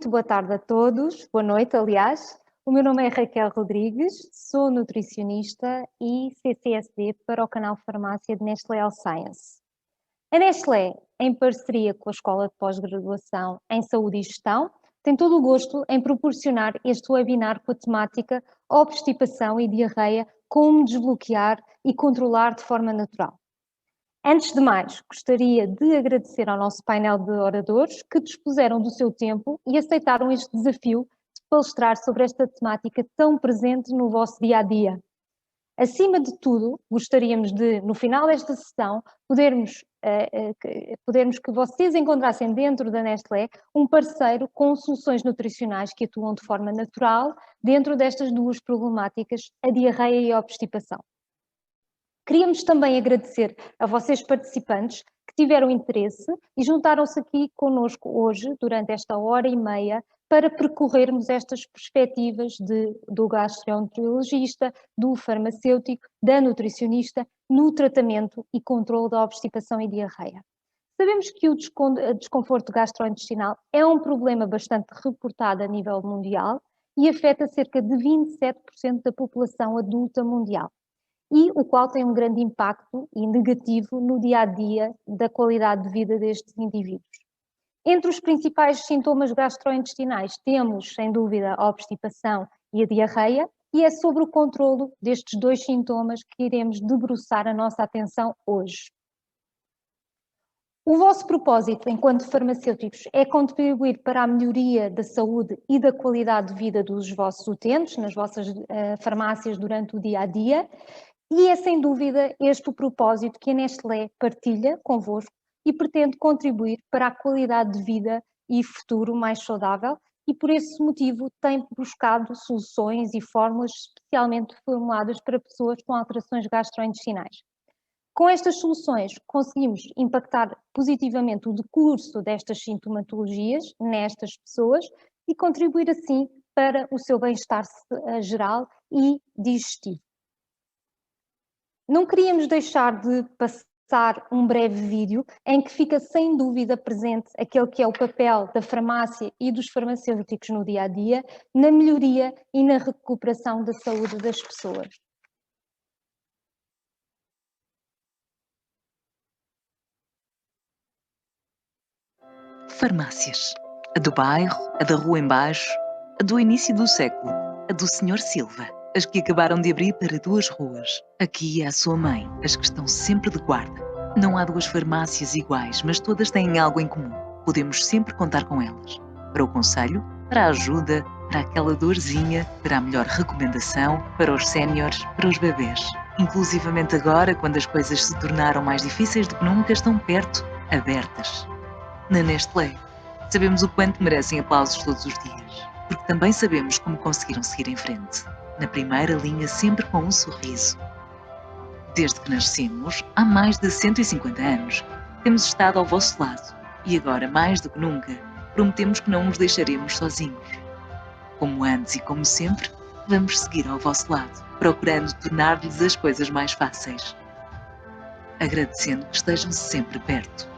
Muito boa tarde a todos, boa noite, aliás. O meu nome é Raquel Rodrigues, sou nutricionista e CCSD para o canal Farmácia de Nestlé Health Science. A Nestlé, em parceria com a Escola de Pós-Graduação em Saúde e Gestão, tem todo o gosto em proporcionar este webinar com a temática obstipação e diarreia, como desbloquear e controlar de forma natural. Antes de mais, gostaria de agradecer ao nosso painel de oradores que dispuseram do seu tempo e aceitaram este desafio de palestrar sobre esta temática tão presente no vosso dia-a-dia. Acima de tudo, gostaríamos de, no final desta sessão, podermos que vocês encontrassem dentro da Nestlé um parceiro com soluções nutricionais que atuam de forma natural dentro destas duas problemáticas, a diarreia e a obstipação. Queríamos também agradecer a vocês participantes que tiveram interesse e juntaram-se aqui connosco hoje, durante esta hora e meia, para percorrermos estas perspectivas do gastroenterologista, do farmacêutico, da nutricionista, no tratamento e controle da obstipação e diarreia. Sabemos que o desconforto gastrointestinal é um problema bastante reportado a nível mundial e afeta cerca de 27% da população adulta mundial, e o qual tem um grande impacto e negativo no dia-a-dia da qualidade de vida destes indivíduos. Entre os principais sintomas gastrointestinais temos, sem dúvida, a obstipação e a diarreia, e é sobre o controlo destes dois sintomas que iremos debruçar a nossa atenção hoje. O vosso propósito, enquanto farmacêuticos, é contribuir para a melhoria da saúde e da qualidade de vida dos vossos utentes, nas vossas farmácias durante o dia-a-dia, e é sem dúvida este o propósito que a Nestlé partilha convosco e pretende contribuir para a qualidade de vida e futuro mais saudável, e por esse motivo tem buscado soluções e fórmulas especialmente formuladas para pessoas com alterações gastrointestinais. Com estas soluções conseguimos impactar positivamente o decurso destas sintomatologias nestas pessoas e contribuir assim para o seu bem-estar geral e digestivo. Não queríamos deixar de passar um breve vídeo em que fica sem dúvida presente aquele que é o papel da farmácia e dos farmacêuticos no dia-a-dia, na melhoria e na recuperação da saúde das pessoas. Farmácias. A do bairro, a da rua embaixo, a do início do século, a do Sr. Silva, as que acabaram de abrir para 2 ruas. Aqui é a sua mãe, as que estão sempre de guarda. Não há 2 farmácias iguais, mas todas têm algo em comum. Podemos sempre contar com elas. Para o conselho, para a ajuda, para aquela dorzinha, para a melhor recomendação, para os séniores, para os bebês. Inclusivamente agora, quando as coisas se tornaram mais difíceis do que nunca, estão perto, abertas. Na Nestlé, sabemos o quanto merecem aplausos todos os dias, porque também sabemos como conseguiram seguir em frente. Na primeira linha, sempre com um sorriso. Desde que nascemos, há mais de 150 anos, temos estado ao vosso lado e agora, mais do que nunca, prometemos que não os deixaremos sozinhos. Como antes e como sempre, vamos seguir ao vosso lado, procurando tornar-lhes as coisas mais fáceis, agradecendo que estejam sempre perto.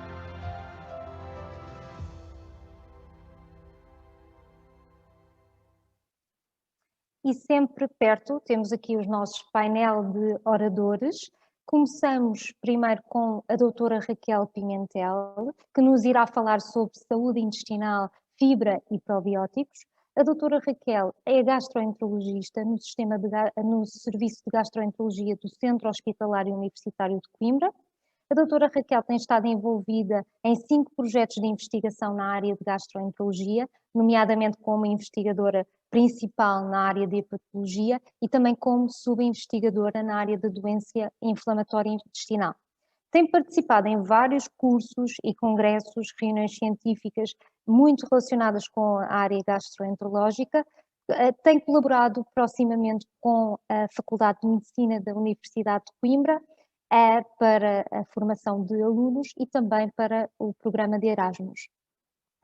E sempre perto, temos aqui os nossos painel de oradores. Começamos primeiro com a doutora Raquel Pimentel, que nos irá falar sobre saúde intestinal, fibra e probióticos. A doutora Raquel é gastroenterologista no Serviço de Gastroenterologia do Centro Hospitalar Universitário de Coimbra. A doutora Raquel tem estado envolvida em 5 projetos de investigação na área de gastroenterologia, nomeadamente como investigadora principal na área de hepatologia e também como subinvestigadora na área de doença inflamatória intestinal. Tem participado em vários cursos e congressos, reuniões científicas muito relacionadas com a área gastroenterológica, tem colaborado proximamente com a Faculdade de Medicina da Universidade de Coimbra, para a formação de alunos e também para o programa de Erasmus.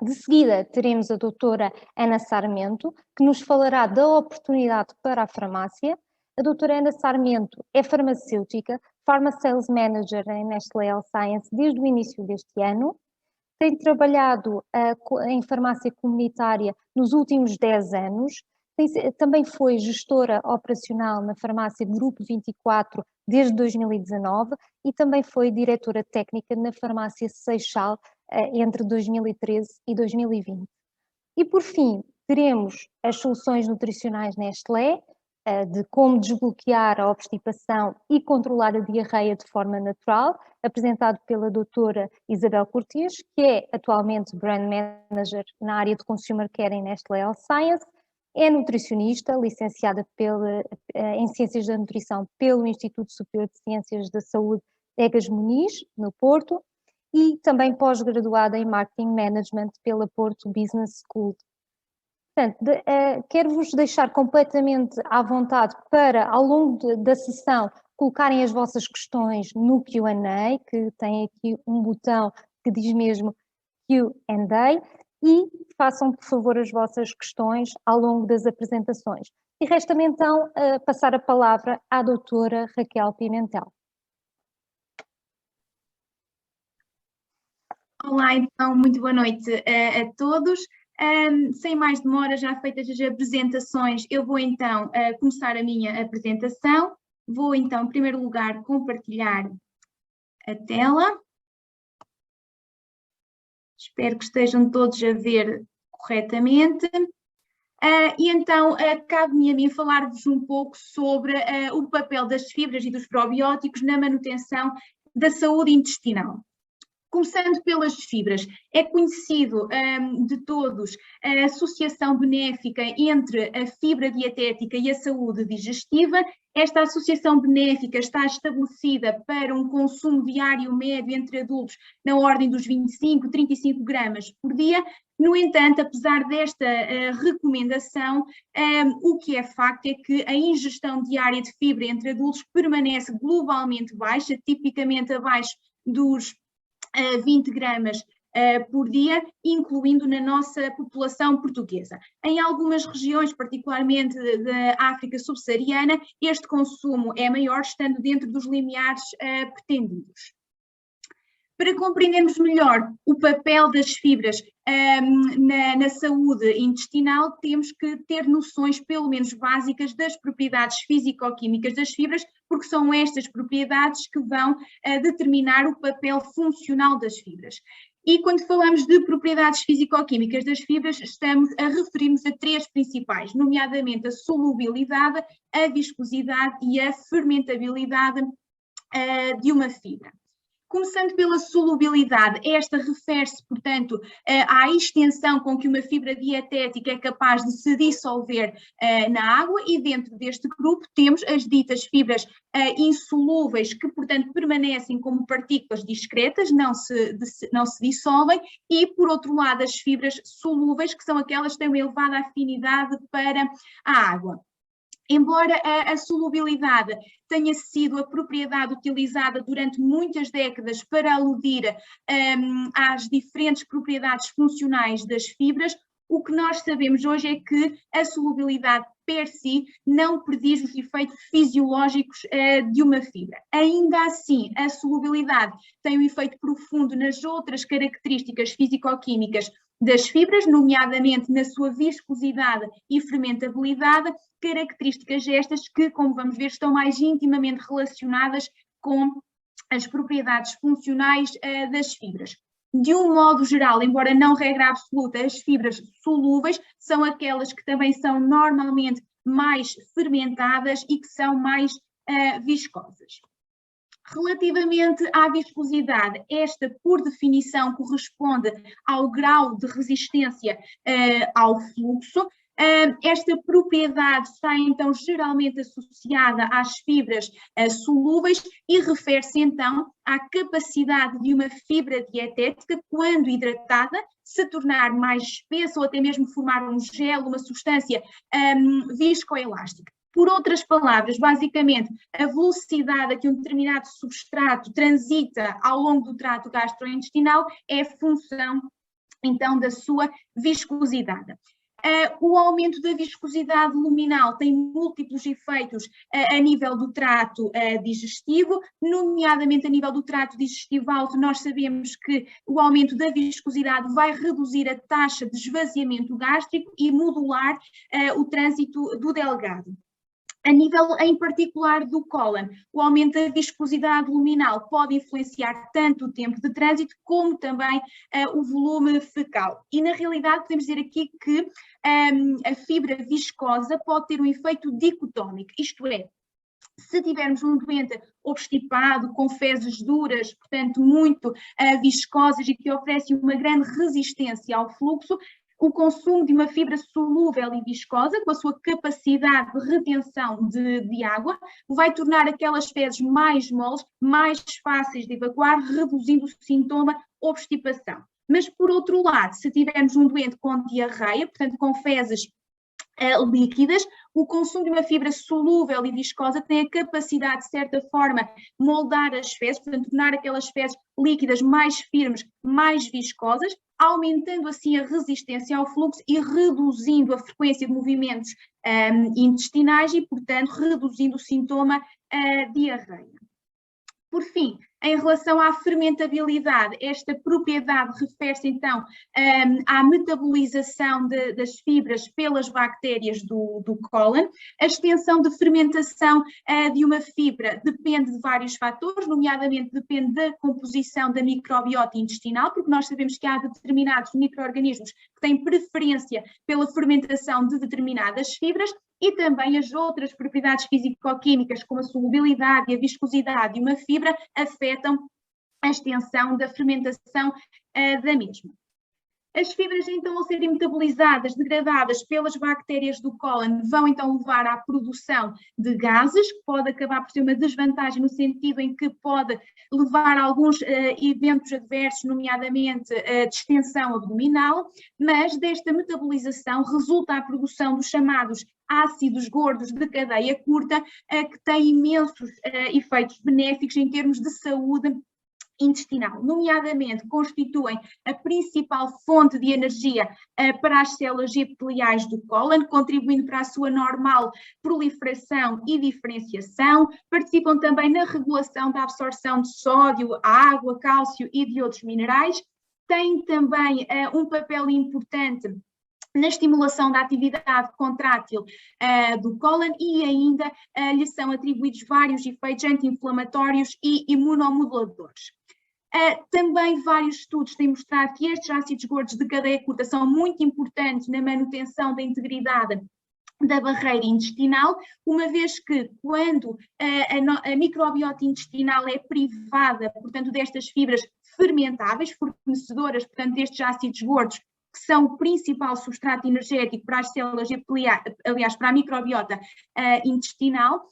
De seguida, teremos a doutora Ana Sarmento, que nos falará da oportunidade para a farmácia. A doutora Ana Sarmento é farmacêutica, Pharma Sales Manager em Nestlé Health Science desde o início deste ano. tem trabalhado em farmácia comunitária nos últimos 10 anos, também foi gestora operacional na farmácia Grupo 24 desde 2019 e também foi diretora técnica na farmácia Seixal entre 2013 e 2020. E por fim, teremos as soluções nutricionais Nestlé, de como desbloquear a obstipação e controlar a diarreia de forma natural, apresentado pela doutora Isabel Cortes, que é atualmente Brand Manager na área de Consumer Care em Nestlé Health Science, é nutricionista, licenciada em Ciências da Nutrição pelo Instituto Superior de Ciências da Saúde Egas Muniz, no Porto, e também pós-graduada em Marketing Management pela Porto Business School. Portanto, quero-vos deixar completamente à vontade para, ao longo da sessão, colocarem as vossas questões no Q&A, que tem aqui um botão que diz mesmo Q&A, e façam, por favor, as vossas questões ao longo das apresentações. E resta-me, então, passar a palavra à doutora Raquel Pimentel. Olá, então, muito boa noite a todos. Sem mais demora, já feitas as apresentações, eu vou então começar a minha apresentação. Vou então, em primeiro lugar, compartilhar a tela. Espero que estejam todos a ver corretamente. E então, cabe-me a mim falar-vos um pouco sobre o papel das fibras e dos probióticos na manutenção da saúde intestinal. Começando pelas fibras, é conhecido de todos a associação benéfica entre a fibra dietética e a saúde digestiva. Esta associação benéfica está estabelecida para um consumo diário médio entre adultos na ordem dos 25, 35 gramas por dia. No entanto, apesar desta recomendação, o que é facto é que a ingestão diária de fibra entre adultos permanece globalmente baixa, tipicamente abaixo dos 20 gramas por dia, incluindo na nossa população portuguesa. Em algumas regiões, particularmente da África subsaariana, este consumo é maior, estando dentro dos limiares pretendidos. Para compreendermos melhor o papel das fibras na saúde intestinal, temos que ter noções pelo menos básicas das propriedades físico-químicas das fibras, porque são estas propriedades que vão determinar o papel funcional das fibras. E quando falamos de propriedades físico-químicas das fibras, estamos a referir-nos a três principais, nomeadamente a solubilidade, a viscosidade e a fermentabilidade de uma fibra. Começando pela solubilidade, esta refere-se, portanto, à extensão com que uma fibra dietética é capaz de se dissolver na água, e dentro deste grupo temos as ditas fibras insolúveis, que, portanto, permanecem como partículas discretas, não se dissolvem, e, por outro lado, as fibras solúveis, que são aquelas que têm uma elevada afinidade para a água. Embora a solubilidade tenha sido a propriedade utilizada durante muitas décadas para aludir às diferentes propriedades funcionais das fibras, o que nós sabemos hoje é que a solubilidade per si não prediz os efeitos fisiológicos de uma fibra. Ainda assim, a solubilidade tem um efeito profundo nas outras características físico-químicas das fibras, nomeadamente na sua viscosidade e fermentabilidade, características estas que, como vamos ver, estão mais intimamente relacionadas com as propriedades funcionais das fibras. De um modo geral, embora não regra absoluta, as fibras solúveis são aquelas que também são normalmente mais fermentadas e que são mais viscosas. Relativamente à viscosidade, esta, por definição, corresponde ao grau de resistência ao fluxo. Esta propriedade está, então, geralmente associada às fibras solúveis e refere-se, então, à capacidade de uma fibra dietética, quando hidratada, se tornar mais espessa ou até mesmo formar um gel, uma substância viscoelástica. Por outras palavras, basicamente, a velocidade a que um determinado substrato transita ao longo do trato gastrointestinal é função, então, da sua viscosidade. O aumento da viscosidade luminal tem múltiplos efeitos a nível do trato digestivo, nomeadamente a nível do trato digestivo alto. Nós sabemos que o aumento da viscosidade vai reduzir a taxa de esvaziamento gástrico e modular o trânsito do delgado. A nível, em particular, do cólon, o aumento da viscosidade luminal pode influenciar tanto o tempo de trânsito como também o volume fecal. E, na realidade, podemos dizer aqui que a fibra viscosa pode ter um efeito dicotómico, isto é, se tivermos um doente obstipado, com fezes duras, portanto muito viscosas e que oferecem uma grande resistência ao fluxo, o consumo de uma fibra solúvel e viscosa, com a sua capacidade de retenção de água, vai tornar aquelas fezes mais moles, mais fáceis de evacuar, reduzindo o sintoma obstipação. Mas, por outro lado, se tivermos um doente com diarreia, portanto com fezes líquidas, o consumo de uma fibra solúvel e viscosa tem a capacidade, de certa forma, moldar as fezes, portanto, tornar aquelas fezes líquidas mais firmes, mais viscosas, aumentando assim a resistência ao fluxo e reduzindo a frequência de movimentos intestinais e, portanto, reduzindo o sintoma diarreia. Por fim, em relação à fermentabilidade, esta propriedade refere-se então à metabolização das fibras pelas bactérias do cólon. A extensão de fermentação de uma fibra depende de vários fatores, nomeadamente depende da composição da microbiota intestinal, porque nós sabemos que há determinados micro-organismos que têm preferência pela fermentação de determinadas fibras, e também as outras propriedades físico-químicas, como a solubilidade e a viscosidade de uma fibra, afetam a extensão da fermentação da mesma. As fibras, então, ao serem metabolizadas, degradadas pelas bactérias do cólon, vão então levar à produção de gases, que pode acabar por ser uma desvantagem no sentido em que pode levar a alguns eventos adversos, nomeadamente a distensão abdominal, mas desta metabolização resulta a produção dos chamados ácidos gordos de cadeia curta, que têm imensos efeitos benéficos em termos de saúde intestinal, nomeadamente constituem a principal fonte de energia para as células epiteliais do cólon, contribuindo para a sua normal proliferação e diferenciação, participam também na regulação da absorção de sódio, água, cálcio e de outros minerais, têm também um papel importante na estimulação da atividade contrátil do cólon e ainda lhe são atribuídos vários efeitos anti-inflamatórios e imunomoduladores. Também vários estudos têm mostrado que estes ácidos gordos de cadeia curta são muito importantes na manutenção da integridade da barreira intestinal, uma vez que quando a microbiota intestinal é privada, portanto, destas fibras fermentáveis, fornecedoras, portanto, destes ácidos gordos, que são o principal substrato energético para as células epiteliais, aliás, para a microbiota intestinal,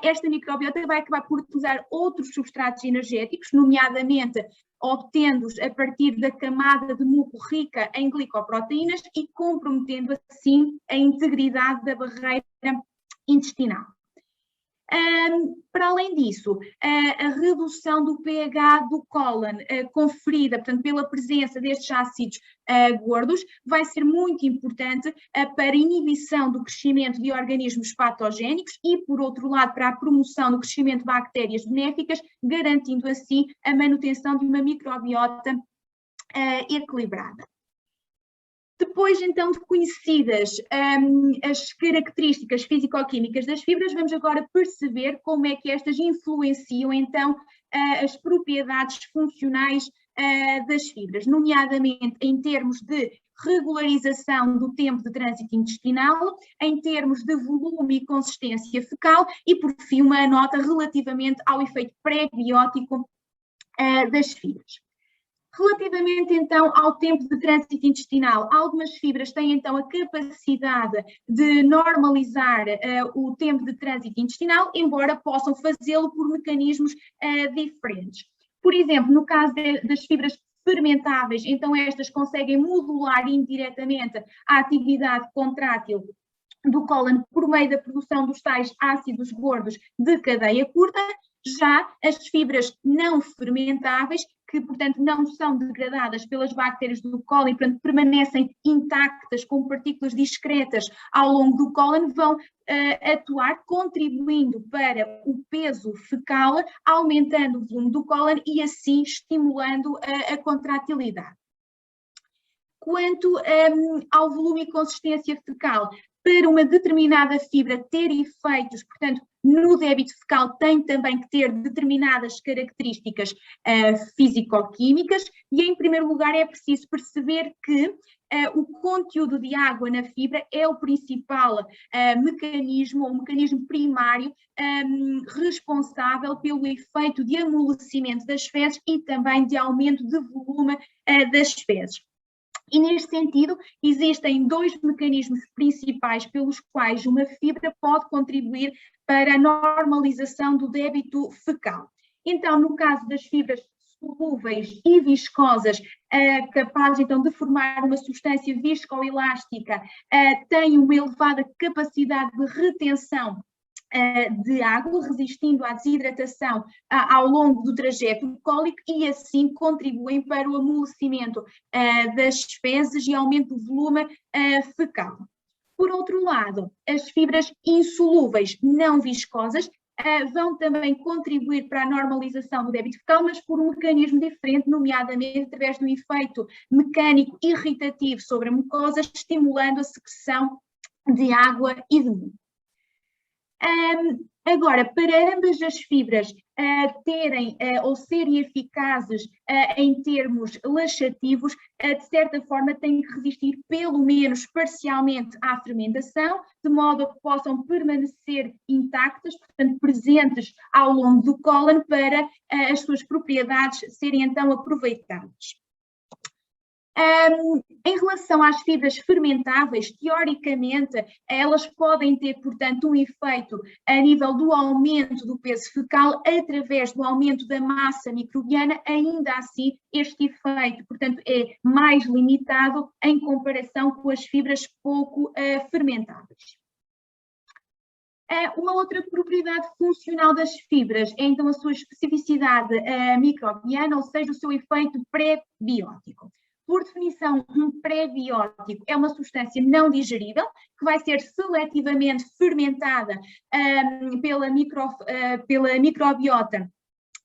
esta microbiota vai acabar por utilizar outros substratos energéticos, nomeadamente obtendo-os a partir da camada de muco rica em glicoproteínas e comprometendo assim a integridade da barreira intestinal. Para além disso, a redução do pH do cólon conferida, portanto, pela presença destes ácidos gordos, vai ser muito importante para a inibição do crescimento de organismos patogénicos e, por outro lado, para a promoção do crescimento de bactérias benéficas, garantindo assim a manutenção de uma microbiota equilibrada. Depois, então, de conhecidas as características físico-químicas das fibras, vamos agora perceber como é que estas influenciam, então, as propriedades funcionais das fibras, nomeadamente em termos de regularização do tempo de trânsito intestinal, em termos de volume e consistência fecal e, por fim, uma nota relativamente ao efeito pré-biótico das fibras. Relativamente, então, ao tempo de trânsito intestinal, algumas fibras têm, então, a capacidade de normalizar o tempo de trânsito intestinal, embora possam fazê-lo por mecanismos diferentes. Por exemplo, no caso das fibras fermentáveis, então estas conseguem modular indiretamente a atividade contrátil do cólon por meio da produção dos tais ácidos gordos de cadeia curta. Já as fibras não fermentáveis que, portanto, não são degradadas pelas bactérias do cólon, portanto, permanecem intactas com partículas discretas ao longo do cólon, vão atuar contribuindo para o peso fecal, aumentando o volume do cólon e assim estimulando a contratilidade. Quanto ao volume e consistência fecal, para uma determinada fibra ter efeitos, portanto, no débito fecal tem também que ter determinadas características físico-químicas e, em primeiro lugar, é preciso perceber que o conteúdo de água na fibra é o principal mecanismo, ou mecanismo primário responsável pelo efeito de amolecimento das fezes e também de aumento de volume das fezes. E, neste sentido, existem dois mecanismos principais pelos quais uma fibra pode contribuir para a normalização do débito fecal. Então, no caso das fibras solúveis e viscosas, capazes então de formar uma substância viscoelástica, têm uma elevada capacidade de retenção de água, resistindo à desidratação ao longo do trajeto cólico e assim contribuem para o amolecimento das fezes e aumento do volume fecal. Por outro lado, as fibras insolúveis não viscosas vão também contribuir para a normalização do débito fecal, mas por um mecanismo diferente, nomeadamente através do efeito mecânico irritativo sobre a mucosa, estimulando a secreção de água e de muco. Agora, para ambas as fibras terem ou serem eficazes em termos laxativos, de certa forma têm que resistir pelo menos parcialmente à fermentação, de modo a que possam permanecer intactas, portanto presentes ao longo do cólon para as suas propriedades serem então aproveitadas. Em relação às fibras fermentáveis, teoricamente, elas podem ter, portanto, um efeito a nível do aumento do peso fecal através do aumento da massa microbiana, ainda assim este efeito, portanto, é mais limitado em comparação com as fibras pouco fermentáveis. Uma outra propriedade funcional das fibras é então a sua especificidade microbiana, ou seja, o seu efeito pré-biótico. Por definição, um pré-biótico é uma substância não digerível que vai ser seletivamente fermentada pela microbiota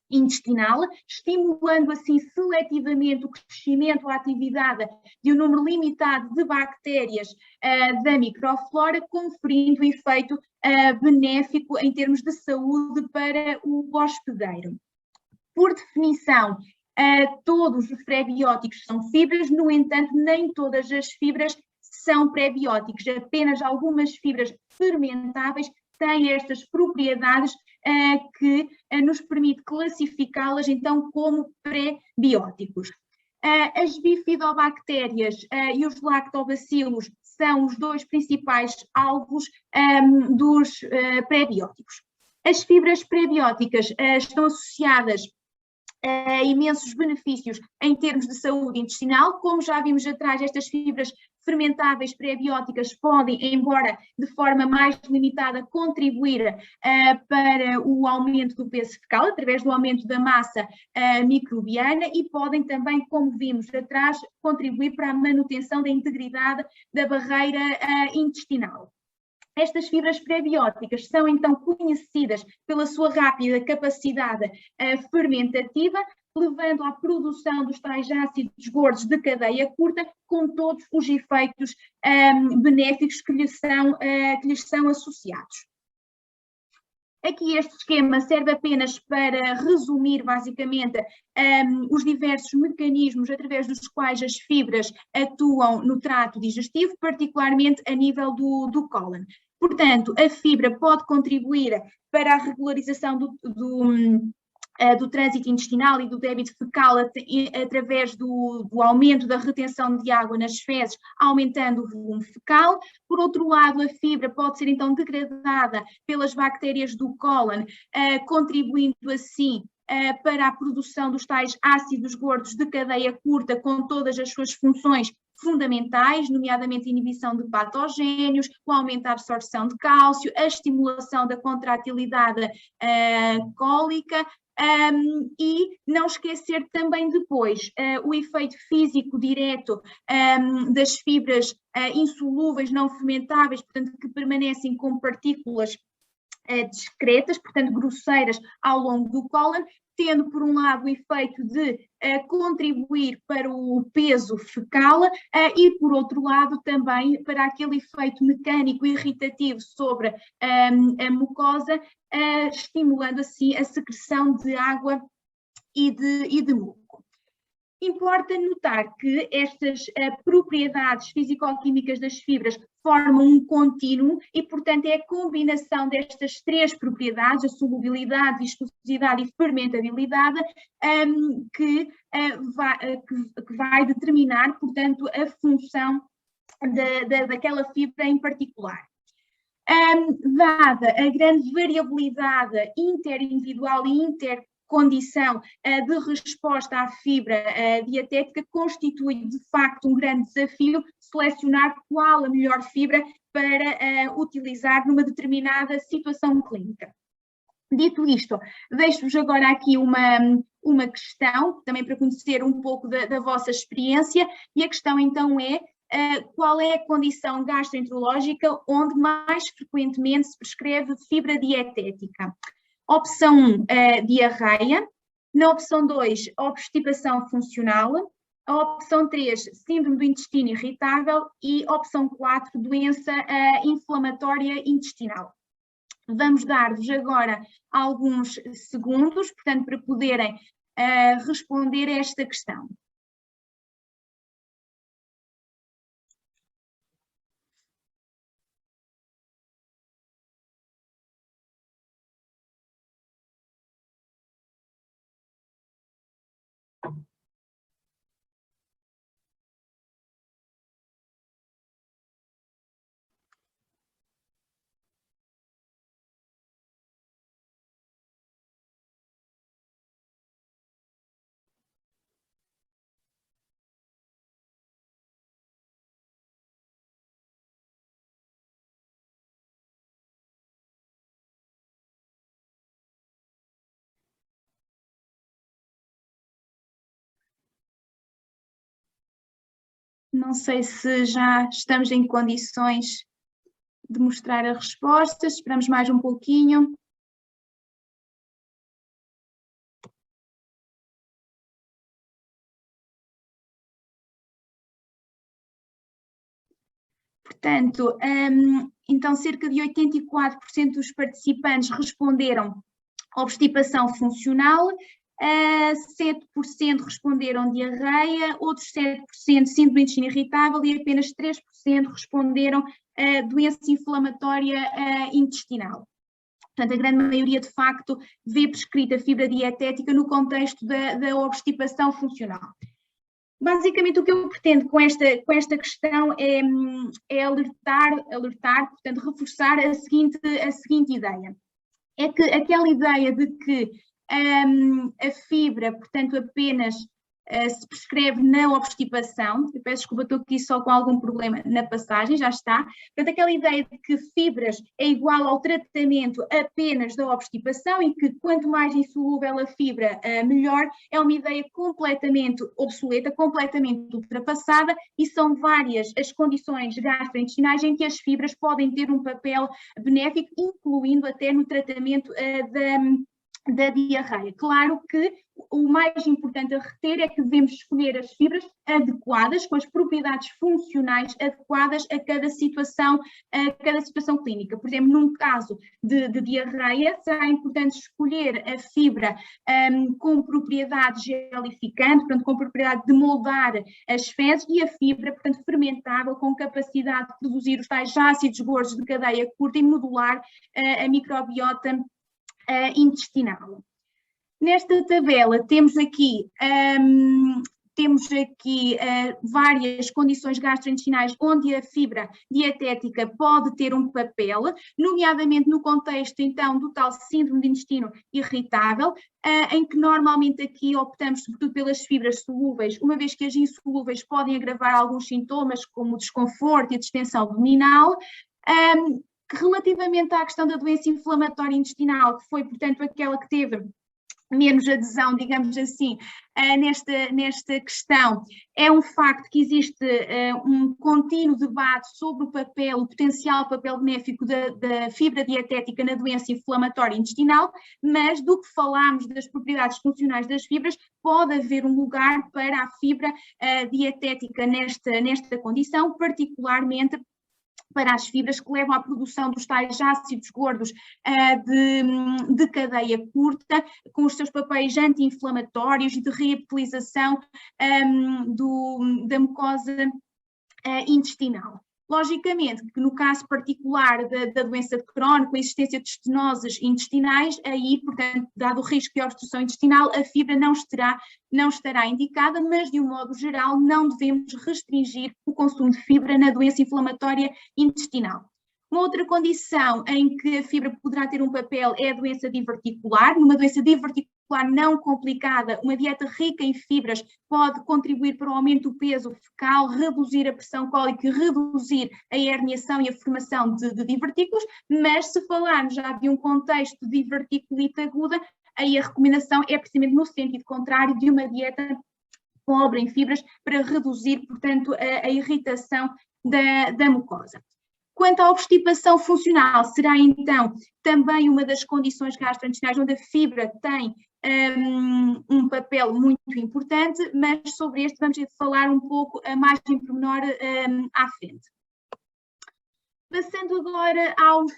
intestinal, estimulando assim seletivamente o crescimento ou a atividade de um número limitado de bactérias da microflora, conferindo efeito benéfico em termos de saúde para o hospedeiro. Por definição, todos os pré-bióticos são fibras, no entanto, nem todas as fibras são pré-bióticos, apenas algumas fibras fermentáveis têm estas propriedades que nos permite classificá-las então como pré-bióticos. As bifidobactérias e os lactobacilos são os dois principais alvos dos pré-bióticos. As fibras pré-bióticas estão associadas imensos benefícios em termos de saúde intestinal. Como já vimos atrás, estas fibras fermentáveis pré-bióticas podem, embora de forma mais limitada, contribuir para o aumento do peso fecal, através do aumento da massa microbiana, e podem também, como vimos atrás, contribuir para a manutenção da integridade da barreira intestinal. Estas fibras pré-bióticas são então conhecidas pela sua rápida capacidade fermentativa, levando à produção dos tais ácidos gordos de cadeia curta, com todos os efeitos benéficos que lhes são associados. Aqui este esquema serve apenas para resumir basicamente os diversos mecanismos através dos quais as fibras atuam no trato digestivo, particularmente a nível do cólon. Portanto, a fibra pode contribuir para a regularização do trânsito intestinal e do débito fecal através do aumento da retenção de água nas fezes, aumentando o volume fecal. Por outro lado, a fibra pode ser então degradada pelas bactérias do cólon, contribuindo assim para a produção dos tais ácidos gordos de cadeia curta, com todas as suas funções fundamentais, nomeadamente a inibição de patogénios, o aumento da absorção de cálcio, a estimulação da contratilidade cólica, E não esquecer também depois o efeito físico direto das fibras insolúveis, não fermentáveis, portanto, que permanecem com partículas discretas, portanto, grosseiras ao longo do cólon, tendo por um lado o efeito de contribuir para o peso fecal e por outro lado também para aquele efeito mecânico irritativo sobre a mucosa, estimulando assim a secreção de água e de muco. Importa notar que estas propriedades físico-químicas das fibras formam um contínuo e, portanto, é a combinação destas três propriedades, a solubilidade, viscosidade e fermentabilidade, que vai determinar, portanto, a função daquela fibra em particular. Dada a grande variabilidade interindividual e intercondição de resposta à fibra dietética, constitui de facto um grande desafio selecionar qual a melhor fibra para utilizar numa determinada situação clínica. Dito isto, deixo-vos agora aqui uma questão, também para conhecer um pouco da vossa experiência, e a questão então é: qual é a condição gastroenterológica onde mais frequentemente se prescreve fibra dietética? Opção 1, diarreia. Na opção 2, obstipação funcional. A opção 3, síndrome do intestino irritável. E opção 4, doença inflamatória intestinal. Vamos dar-vos agora alguns segundos, portanto, para poderem responder a esta questão. Não sei se já estamos em condições de mostrar a resposta, esperamos mais um pouquinho. Portanto, então cerca de 84% dos participantes responderam obstipação funcional, 7% responderam diarreia, outros 7% síndrome do intestino irritável e apenas 3% responderam doença inflamatória intestinal. Portanto, a grande maioria, de facto, vê prescrita fibra dietética no contexto da obstipação funcional. Basicamente, o que eu pretendo com esta questão é alertar, portanto, reforçar a seguinte ideia. É que aquela ideia de que a fibra, portanto, apenas se prescreve na obstipação, eu peço desculpa, estou aqui só com algum problema na passagem, já está. Portanto, aquela ideia de que fibras é igual ao tratamento apenas da obstipação e que quanto mais insolúvel a fibra, melhor, é uma ideia completamente obsoleta, completamente ultrapassada, e são várias as condições gastrointestinais em que as fibras podem ter um papel benéfico, incluindo até no tratamento da diarreia. Claro que o mais importante a reter é que devemos escolher as fibras adequadas, com as propriedades funcionais adequadas a cada situação clínica. Por exemplo, num caso de diarreia, será importante escolher a fibra com propriedade gelificante, portanto, com propriedade de moldar as fezes, e a fibra, portanto, fermentável, com capacidade de produzir os tais ácidos gordos de cadeia curta e modular a microbiota intestinal. Nesta tabela temos aqui várias condições gastrointestinais onde a fibra dietética pode ter um papel, nomeadamente no contexto então do tal síndrome de intestino irritável, em que normalmente aqui optamos sobretudo pelas fibras solúveis, uma vez que as insolúveis podem agravar alguns sintomas como o desconforto e a distensão abdominal. Relativamente à questão da doença inflamatória intestinal, que foi, portanto, aquela que teve menos adesão, digamos assim, nesta questão. É um facto que existe um contínuo debate sobre o potencial papel benéfico da fibra dietética na doença inflamatória intestinal, mas do que falámos das propriedades funcionais das fibras, pode haver um lugar para a fibra dietética nesta condição, particularmente para as fibras que levam à produção dos tais ácidos gordos de cadeia curta, com os seus papéis anti-inflamatórios e de reepitelização da mucosa intestinal. Logicamente que no caso particular da doença de Crohn, com a existência de estenoses intestinais, aí, portanto, dado o risco de obstrução intestinal, a fibra não estará indicada, mas de um modo geral não devemos restringir o consumo de fibra na doença inflamatória intestinal. Uma outra condição em que a fibra poderá ter um papel é a doença diverticular. Numa doença diverticular não complicada, uma dieta rica em fibras pode contribuir para o aumento do peso fecal, reduzir a pressão cólica e reduzir a herniação e a formação de divertículos, mas se falarmos já de um contexto de diverticulite aguda, aí a recomendação é precisamente no sentido contrário, de uma dieta pobre em fibras para reduzir, portanto, a irritação da mucosa. Quanto à obstipação funcional, será então também uma das condições gastrointestinais onde a fibra tem um papel muito importante, mas sobre este vamos falar um pouco mais em pormenor à frente. Passando agora aos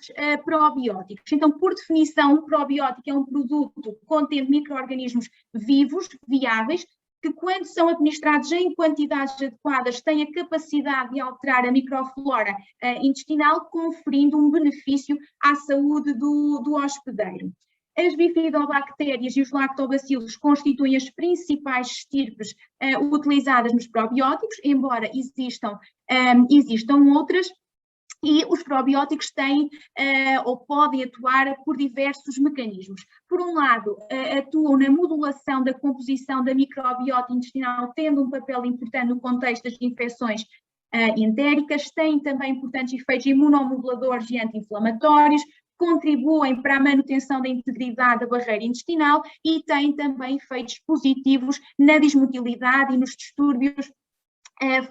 probióticos. Então, por definição, um probiótico é um produto contendo micro-organismos vivos, viáveis, que quando são administrados em quantidades adequadas têm a capacidade de alterar a microflora intestinal, conferindo um benefício à saúde do hospedeiro. As bifidobactérias e os lactobacilos constituem as principais estirpes utilizadas nos probióticos, embora existam outras. E os probióticos têm ou podem atuar por diversos mecanismos. Por um lado, atuam na modulação da composição da microbiota intestinal, tendo um papel importante no contexto das infecções entéricas, têm também importantes efeitos imunomoduladores e anti-inflamatórios, contribuem para a manutenção da integridade da barreira intestinal e têm também efeitos positivos na dismotilidade e nos distúrbios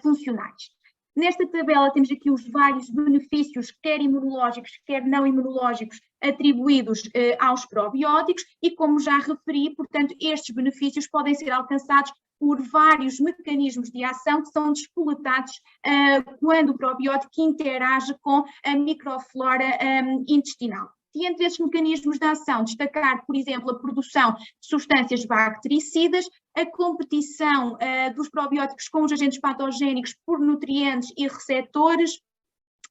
funcionais. Nesta tabela temos aqui os vários benefícios, quer imunológicos, quer não imunológicos, atribuídos aos probióticos e, como já referi, portanto, estes benefícios podem ser alcançados por vários mecanismos de ação que são despoletados quando o probiótico interage com a microflora intestinal. E entre esses mecanismos de ação, destacar, por exemplo, a produção de substâncias bactericidas, a competição dos probióticos com os agentes patogénicos por nutrientes e receptores,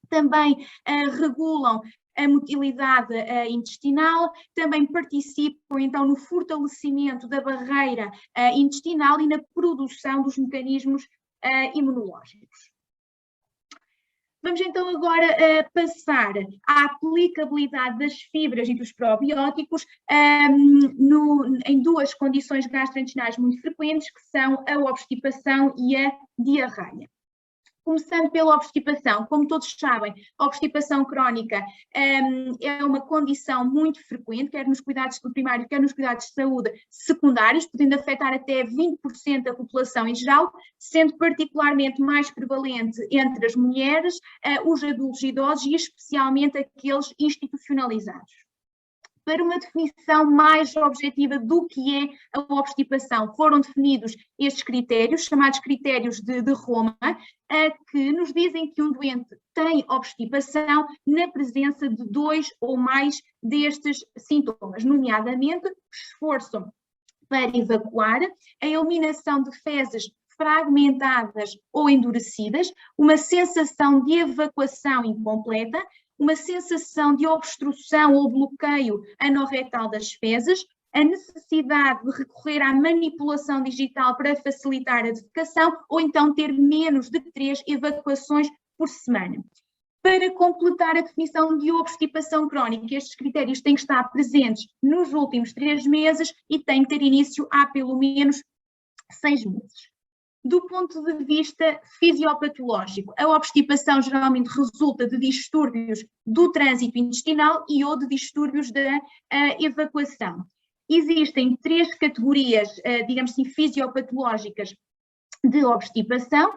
também regulam a motilidade intestinal, também participam então no fortalecimento da barreira intestinal e na produção dos mecanismos imunológicos. Vamos então agora passar à aplicabilidade das fibras e dos probióticos em duas condições gastrointestinais muito frequentes, que são a obstipação e a diarreia. Começando pela obstipação, como todos sabem, a obstipação crónica é uma condição muito frequente, quer nos cuidados de primário, quer nos cuidados de saúde secundários, podendo afetar até 20% da população em geral, sendo particularmente mais prevalente entre as mulheres, os adultos idosos e especialmente aqueles institucionalizados. Para uma definição mais objetiva do que é a obstipação, foram definidos estes critérios, chamados critérios de Roma, que nos dizem que um doente tem obstipação na presença de 2 ou mais destes sintomas, nomeadamente esforço para evacuar, a eliminação de fezes fragmentadas ou endurecidas, uma sensação de evacuação incompleta, uma sensação de obstrução ou bloqueio anorretal das fezes, a necessidade de recorrer à manipulação digital para facilitar a defecação ou então ter menos de 3 evacuações por semana. Para completar a definição de obstipação crónica, estes critérios têm que estar presentes nos últimos 3 meses e têm que ter início há pelo menos 6 meses. Do ponto de vista fisiopatológico, a obstipação geralmente resulta de distúrbios do trânsito intestinal e ou de distúrbios da evacuação. Existem 3 categorias, digamos assim, fisiopatológicas de obstipação,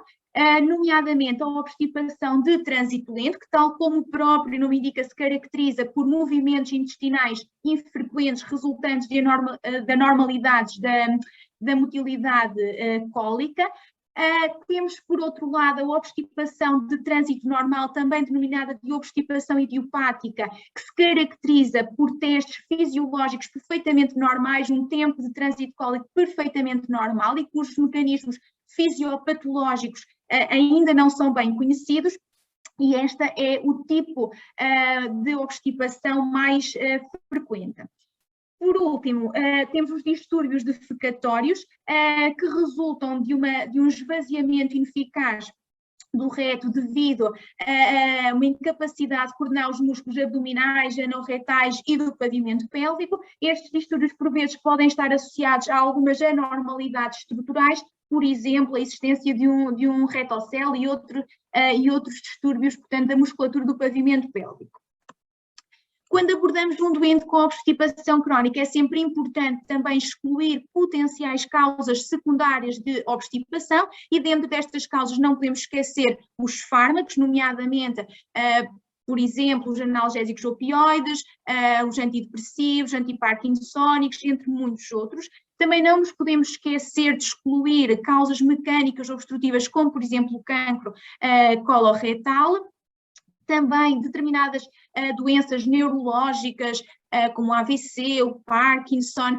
nomeadamente a obstipação de trânsito lento, que, tal como o próprio nome indica, se caracteriza por movimentos intestinais infrequentes resultantes da normalidade da motilidade cólica. Temos, por outro lado, a obstipação de trânsito normal, também denominada de obstipação idiopática, que se caracteriza por testes fisiológicos perfeitamente normais, um tempo de trânsito cólico perfeitamente normal e cujos mecanismos fisiopatológicos ainda não são bem conhecidos, e esta é o tipo de obstipação mais frequente. Por último, temos os distúrbios defecatórios, que resultam de um esvaziamento ineficaz do reto devido a uma incapacidade de coordenar os músculos abdominais, anorretais e do pavimento pélvico. Estes distúrbios, por vezes, podem estar associados a algumas anormalidades estruturais, por exemplo, a existência de um retocele e outros distúrbios, portanto, da musculatura do pavimento pélvico. Quando abordamos um doente com obstipação crónica, é sempre importante também excluir potenciais causas secundárias de obstipação, e dentro destas causas não podemos esquecer os fármacos, nomeadamente, por exemplo, os analgésicos opioides, os antidepressivos, antiparkinsónicos, entre muitos outros. Também não nos podemos esquecer de excluir causas mecânicas obstrutivas, como, por exemplo, o cancro coloretal. Também determinadas doenças neurológicas, como o AVC, o Parkinson,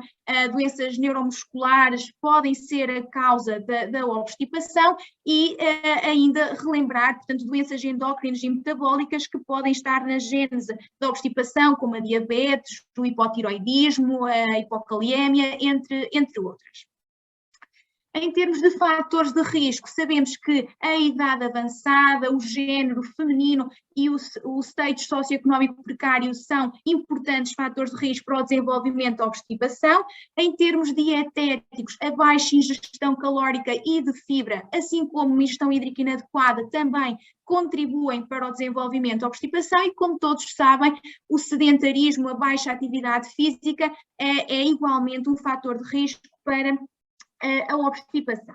doenças neuromusculares podem ser a causa da obstipação, e ainda relembrar, portanto, doenças endócrinas e metabólicas que podem estar na gênese da obstipação, como a diabetes, o hipotiroidismo, a hipocaliemia, entre outras. Em termos de fatores de risco, sabemos que a idade avançada, o género feminino e o stage socioeconómico precário são importantes fatores de risco para o desenvolvimento da obstipação. Em termos dietéticos, a baixa ingestão calórica e de fibra, assim como uma ingestão hídrica inadequada, também contribuem para o desenvolvimento da obstipação, e, como todos sabem, o sedentarismo, a baixa atividade física é igualmente um fator de risco para a obstipação.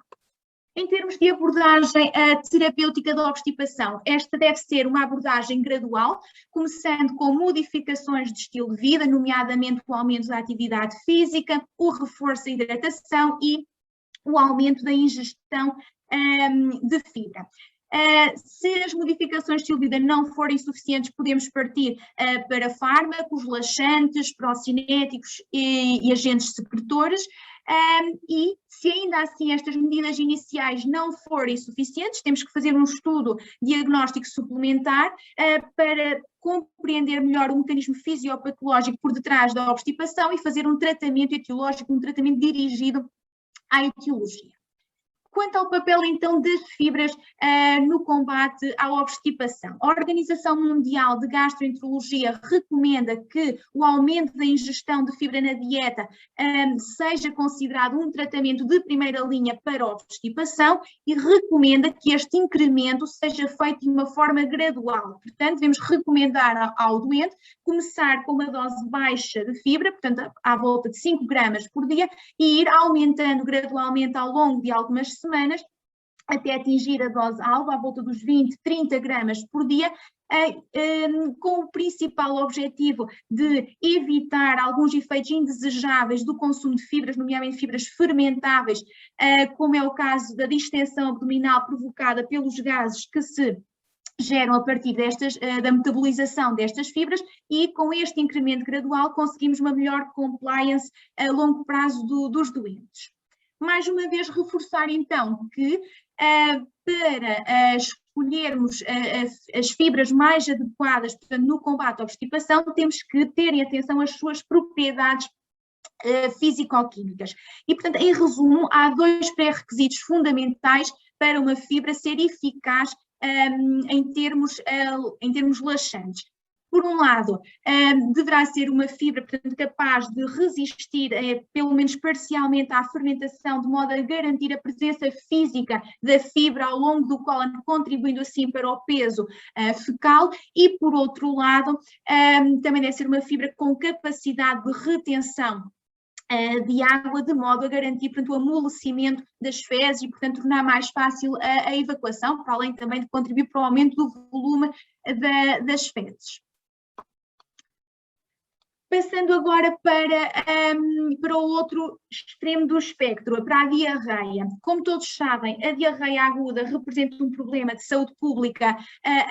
Em termos de abordagem terapêutica da obstipação, esta deve ser uma abordagem gradual, começando com modificações de estilo de vida, nomeadamente o aumento da atividade física, o reforço da hidratação e o aumento da ingestão de fibra. Se as modificações de estilo de vida não forem suficientes, podemos partir para fármacos, laxantes, procinéticos e agentes secretores. E se ainda assim estas medidas iniciais não forem suficientes, temos que fazer um estudo diagnóstico suplementar para compreender melhor o mecanismo fisiopatológico por detrás da obstipação e fazer um tratamento etiológico, um tratamento dirigido à etiologia. Quanto ao papel, então, das fibras no combate à obstipação, a Organização Mundial de Gastroenterologia recomenda que o aumento da ingestão de fibra na dieta seja considerado um tratamento de primeira linha para a obstipação, e recomenda que este incremento seja feito de uma forma gradual. Portanto, devemos recomendar ao doente começar com uma dose baixa de fibra, portanto, à volta de 5 gramas por dia, e ir aumentando gradualmente ao longo de algumas semanas, até atingir a dose alvo, à volta dos 20, 30 gramas por dia, com o principal objetivo de evitar alguns efeitos indesejáveis do consumo de fibras, nomeadamente fibras fermentáveis, como é o caso da distensão abdominal provocada pelos gases que se geram a partir da metabolização destas fibras, e com este incremento gradual conseguimos uma melhor compliance a longo prazo dos doentes. Mais uma vez, reforçar então que para escolhermos as fibras mais adequadas, portanto, no combate à obstipação, temos que ter em atenção as suas propriedades físico-químicas. E, portanto, em resumo, há 2 pré-requisitos fundamentais para uma fibra ser eficaz em termos laxantes. Por um lado, deverá ser uma fibra, portanto, capaz de resistir, pelo menos parcialmente, à fermentação, de modo a garantir a presença física da fibra ao longo do cólon, contribuindo assim para o peso fecal. E, por outro lado, também deve ser uma fibra com capacidade de retenção de água, de modo a garantir, portanto, o amolecimento das fezes e, portanto, tornar mais fácil a evacuação, para além também de contribuir para o aumento do volume das fezes. Passando agora para o outro extremo do espectro, para a diarreia. Como todos sabem, a diarreia aguda representa um problema de saúde pública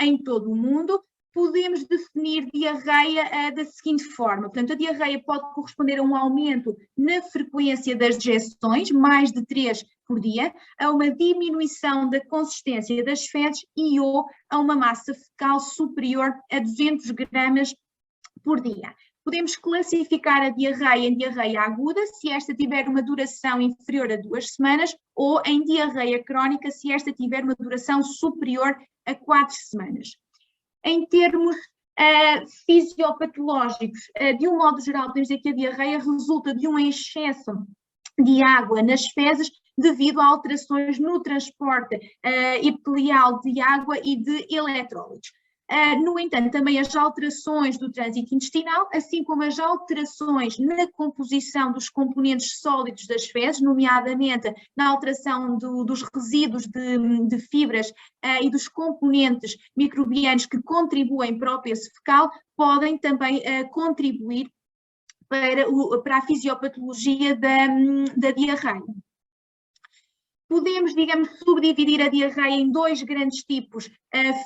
em todo o mundo. Podemos definir diarreia da seguinte forma. Portanto, a diarreia pode corresponder a um aumento na frequência das dejeções, mais de 3 por dia, a uma diminuição da consistência das fezes e ou a uma massa fecal superior a 200 gramas por dia. Podemos classificar a diarreia em diarreia aguda, se esta tiver uma duração inferior a 2 semanas, ou em diarreia crónica, se esta tiver uma duração superior a 4 semanas. Em termos fisiopatológicos, de um modo geral, podemos dizer que a diarreia resulta de um excesso de água nas fezes devido a alterações no transporte epitelial de água e de eletrólitos. No entanto, também as alterações do trânsito intestinal, assim como as alterações na composição dos componentes sólidos das fezes, nomeadamente na alteração dos resíduos de fibras e dos componentes microbianos que contribuem para o peso fecal, podem também contribuir para a fisiopatologia da diarreia. Podemos, digamos, subdividir a diarreia em 2 grandes tipos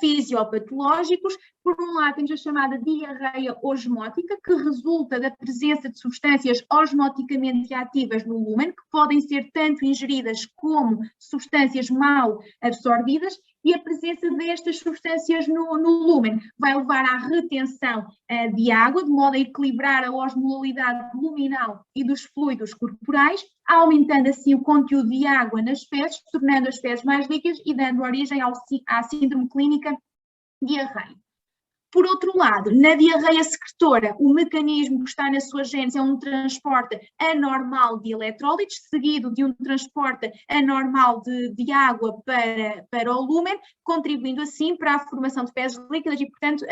fisiopatológicos. Por um lado, temos a chamada diarreia osmótica, que resulta da presença de substâncias osmoticamente ativas no lúmen, que podem ser tanto ingeridas como substâncias mal absorvidas, e a presença destas substâncias no lúmen vai levar à retenção de água, de modo a equilibrar a osmolaridade luminal e dos fluidos corporais, aumentando assim o conteúdo de água nas fezes, tornando as fezes mais líquidas e dando origem à síndrome clínica diarreia. Por outro lado, na diarreia secretora, o mecanismo que está na sua gênese é um transporte anormal de eletrólitos, seguido de um transporte anormal de água para o lúmen, contribuindo assim para a formação de fezes líquidas e, portanto,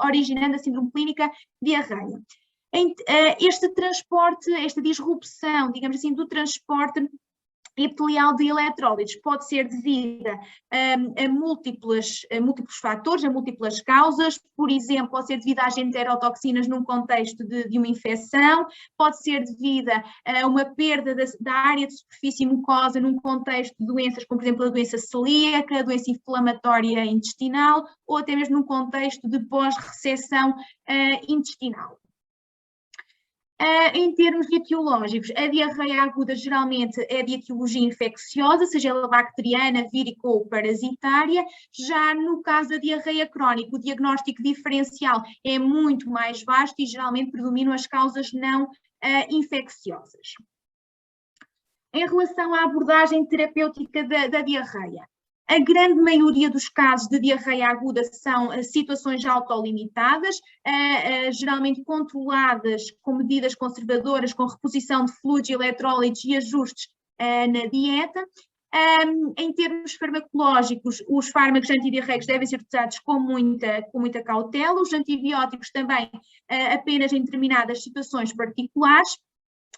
originando a síndrome clínica diarreia. Este transporte, esta disrupção, digamos assim, do transporte epitelial de eletrólitos pode ser devida a múltiplos fatores, a múltiplas causas. Por exemplo, pode ser devida às enterotoxinas num contexto de uma infecção, pode ser devida a uma perda da área de superfície mucosa num contexto de doenças como, por exemplo, a doença celíaca, a doença inflamatória intestinal, ou até mesmo num contexto de pós-ressecção intestinal. Em termos etiológicos, a diarreia aguda geralmente é de etiologia infecciosa, seja ela bacteriana, vírica ou parasitária. Já no caso da diarreia crónica, o diagnóstico diferencial é muito mais vasto e geralmente predominam as causas não infecciosas. Em relação à abordagem terapêutica da diarreia, a grande maioria dos casos de diarreia aguda são situações autolimitadas, geralmente controladas com medidas conservadoras, com reposição de fluidos e eletrólitos e ajustes na dieta. Em termos farmacológicos, os fármacos antidiarreicos devem ser usados com muita cautela, os antibióticos também apenas em determinadas situações particulares.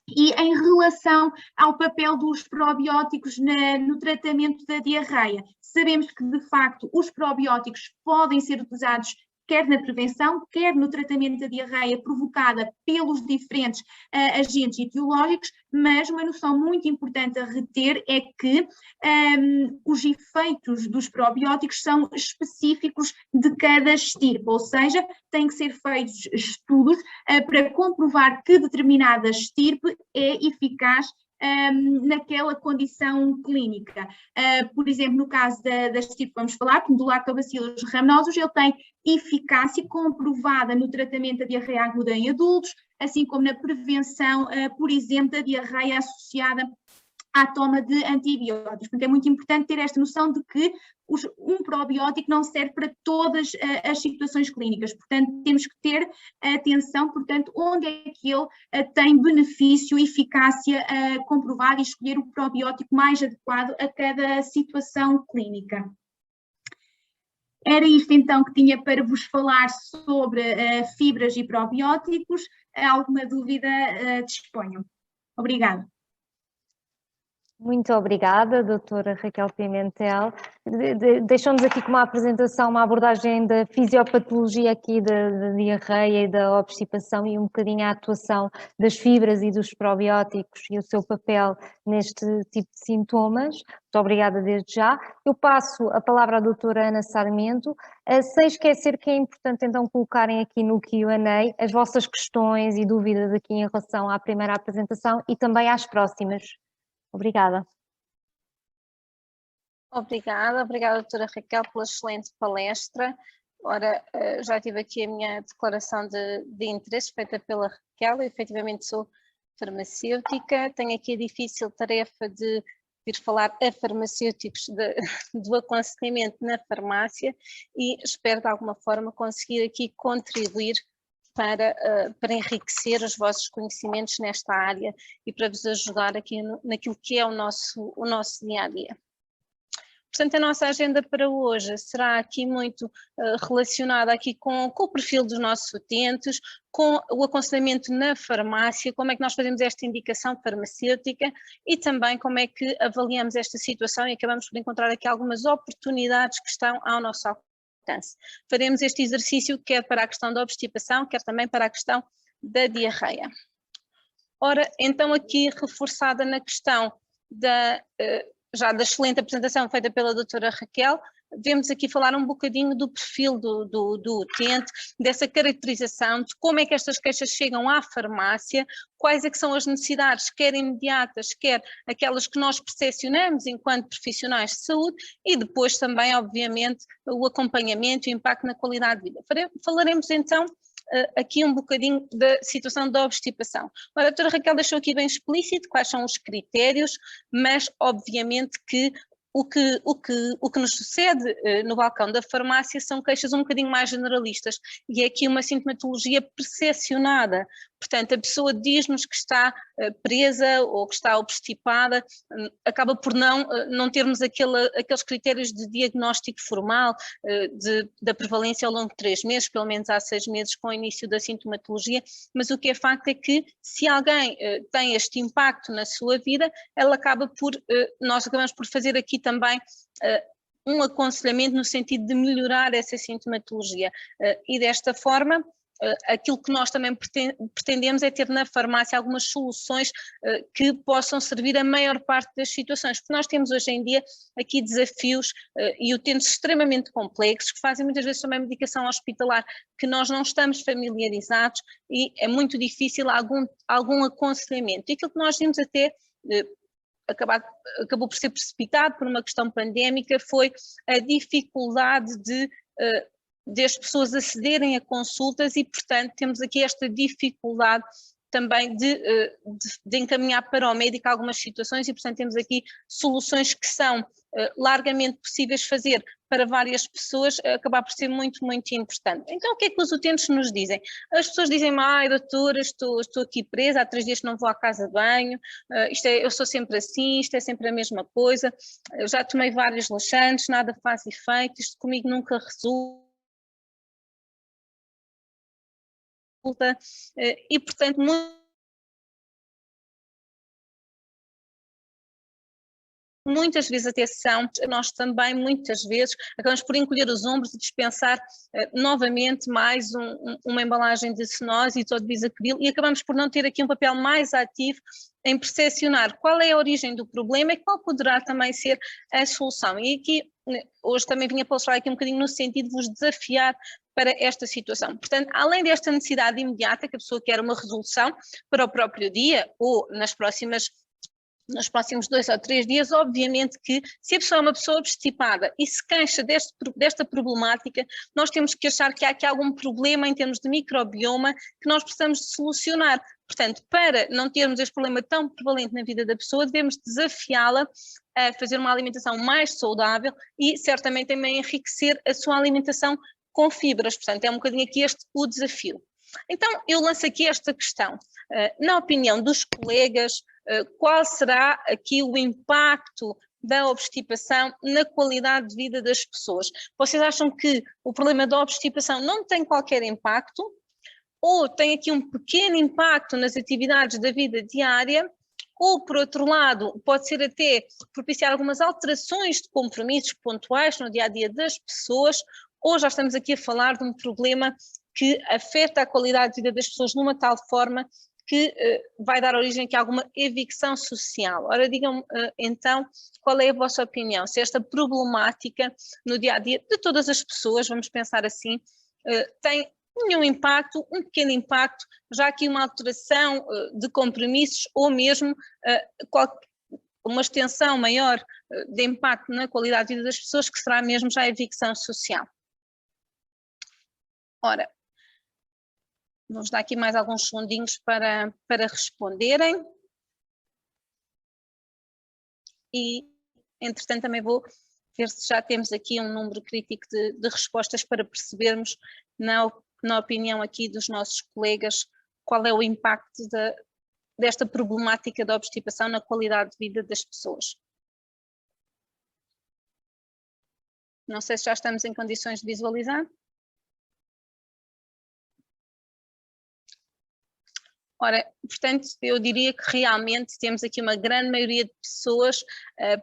E em relação ao papel dos probióticos no tratamento da diarreia, sabemos que, de facto, os probióticos podem ser utilizados quer na prevenção, quer no tratamento da diarreia provocada pelos diferentes agentes etiológicos, mas uma noção muito importante a reter é que os efeitos dos probióticos são específicos de cada estirpe, ou seja, têm que ser feitos estudos para comprovar que determinada estirpe é eficaz naquela condição clínica. Por exemplo, no caso da estirpe que vamos falar, do Lactobacillus rhamnosus, ele tem eficácia comprovada no tratamento da diarreia aguda em adultos, assim como na prevenção, por exemplo, da diarreia associada à toma de antibióticos. Portanto, é muito importante ter esta noção de que um probiótico não serve para todas as situações clínicas. Portanto, temos que ter atenção, portanto, onde é que ele tem benefício, eficácia comprovada e escolher o probiótico mais adequado a cada situação clínica. Era isto então que tinha para vos falar sobre fibras e probióticos. Alguma dúvida, disponham. Obrigada. Muito obrigada, doutora Raquel Pimentel. Deixou-nos aqui com uma apresentação, uma abordagem da fisiopatologia aqui da diarreia e da obstipação e um bocadinho a atuação das fibras e dos probióticos e o seu papel neste tipo de sintomas. Muito obrigada desde já. Eu passo a palavra à doutora Ana Sarmento, sem esquecer que é importante então colocarem aqui no Q&A as vossas questões e dúvidas aqui em relação à primeira apresentação e também às próximas. Obrigada. Obrigada, doutora Raquel, pela excelente palestra. Ora, já tive aqui a minha declaração de interesse feita pela Raquel, eu efetivamente sou farmacêutica, tenho aqui a difícil tarefa de vir falar a farmacêuticos do aconselhamento na farmácia e espero de alguma forma conseguir aqui contribuir para enriquecer os vossos conhecimentos nesta área e para vos ajudar aqui naquilo que é o nosso dia-a-dia. Portanto, a nossa agenda para hoje será aqui muito relacionada aqui com o perfil dos nossos utentes, com o aconselhamento na farmácia, como é que nós fazemos esta indicação farmacêutica e também como é que avaliamos esta situação e acabamos por encontrar aqui algumas oportunidades que estão ao nosso alcance. Faremos este exercício quer para a questão da obstipação, quer também para a questão da diarreia. Ora, então aqui reforçada na questão já da excelente apresentação feita pela doutora Raquel, devemos aqui falar um bocadinho do perfil do utente, dessa caracterização, de como é que estas queixas chegam à farmácia, quais é que são as necessidades, quer imediatas, quer aquelas que nós percepcionamos enquanto profissionais de saúde e depois também, obviamente, o acompanhamento e o impacto na qualidade de vida. Falaremos então aqui um bocadinho da situação da obstipação. A doutora Raquel deixou aqui bem explícito quais são os critérios, mas obviamente que o que nos sucede no balcão da farmácia são queixas um bocadinho mais generalistas e é aqui uma sintomatologia percepcionada. Portanto, a pessoa diz-nos que está presa ou que está obstipada, acaba por não termos aqueles critérios de diagnóstico formal da prevalência ao longo de 3 meses, pelo menos há 6 meses com o início da sintomatologia, mas o que é facto é que se alguém tem este impacto na sua vida, nós acabamos por fazer aqui também um aconselhamento no sentido de melhorar essa sintomatologia e desta forma aquilo que nós também pretendemos é ter na farmácia algumas soluções que possam servir a maior parte das situações, porque nós temos hoje em dia aqui desafios e utentes extremamente complexos que fazem muitas vezes também medicação hospitalar que nós não estamos familiarizados e é muito difícil algum aconselhamento. E aquilo que nós vimos até acabou por ser precipitado por uma questão pandémica foi a dificuldade de as pessoas acederem a consultas e, portanto, temos aqui esta dificuldade também de encaminhar para o médico algumas situações e, portanto, temos aqui soluções que são largamente possíveis fazer para várias pessoas, acabar por ser muito, muito importante. Então, o que é que os utentes nos dizem? As pessoas dizem-me, ai, doutora, estou aqui presa, há 3 dias que não vou à casa de banho, eu sou sempre assim, isto é sempre a mesma coisa, eu já tomei vários laxantes, nada faz efeito, isto comigo nunca resulta. E, portanto, muitas vezes atenção, nós também muitas vezes acabamos por encolher os ombros e dispensar novamente mais uma embalagem de Synose ou de Bisacril e acabamos por não ter aqui um papel mais ativo em percepcionar qual é a origem do problema e qual poderá também ser a solução. E aqui, hoje também vinha palestrar aqui um bocadinho no sentido de vos desafiar para esta situação. Portanto, além desta necessidade imediata, que a pessoa quer uma resolução para o próprio dia ou nos próximos 2 ou 3 dias, obviamente que se a pessoa é uma pessoa obstipada e se queixa desta problemática, nós temos que achar que há aqui algum problema em termos de microbioma que nós precisamos solucionar. Portanto, para não termos este problema tão prevalente na vida da pessoa, devemos desafiá-la a fazer uma alimentação mais saudável e certamente também enriquecer a sua alimentação com fibras. Portanto, é um bocadinho aqui o desafio. Então, eu lanço aqui esta questão. Na opinião dos colegas, qual será aqui o impacto da obstipação na qualidade de vida das pessoas? Vocês acham que o problema da obstipação não tem qualquer impacto? Ou tem aqui um pequeno impacto nas atividades da vida diária? ou, por outro lado, pode ser até propiciar algumas alterações de compromissos pontuais no dia-a-dia das pessoas, ou já estamos aqui a falar de um problema que afeta a qualidade de vida das pessoas numa tal forma que vai dar origem aqui a alguma evicção social. Ora, digam-me então, qual é a vossa opinião? Se esta problemática no dia-a-dia de todas as pessoas, vamos pensar assim, tem nenhum impacto, um pequeno impacto, já aqui uma alteração de compromissos ou mesmo uma extensão maior de impacto na qualidade de vida das pessoas, que será mesmo já a evicção social. Ora, vamos dar aqui mais alguns segundinhos para responderem. E, entretanto, também vou ver se já temos aqui um número crítico de respostas para percebermos, na opinião aqui dos nossos colegas, qual é o impacto desta problemática da obstipação na qualidade de vida das pessoas. Não sei se já estamos em condições de visualizar. Ora, portanto, eu diria que realmente temos aqui uma grande maioria de pessoas,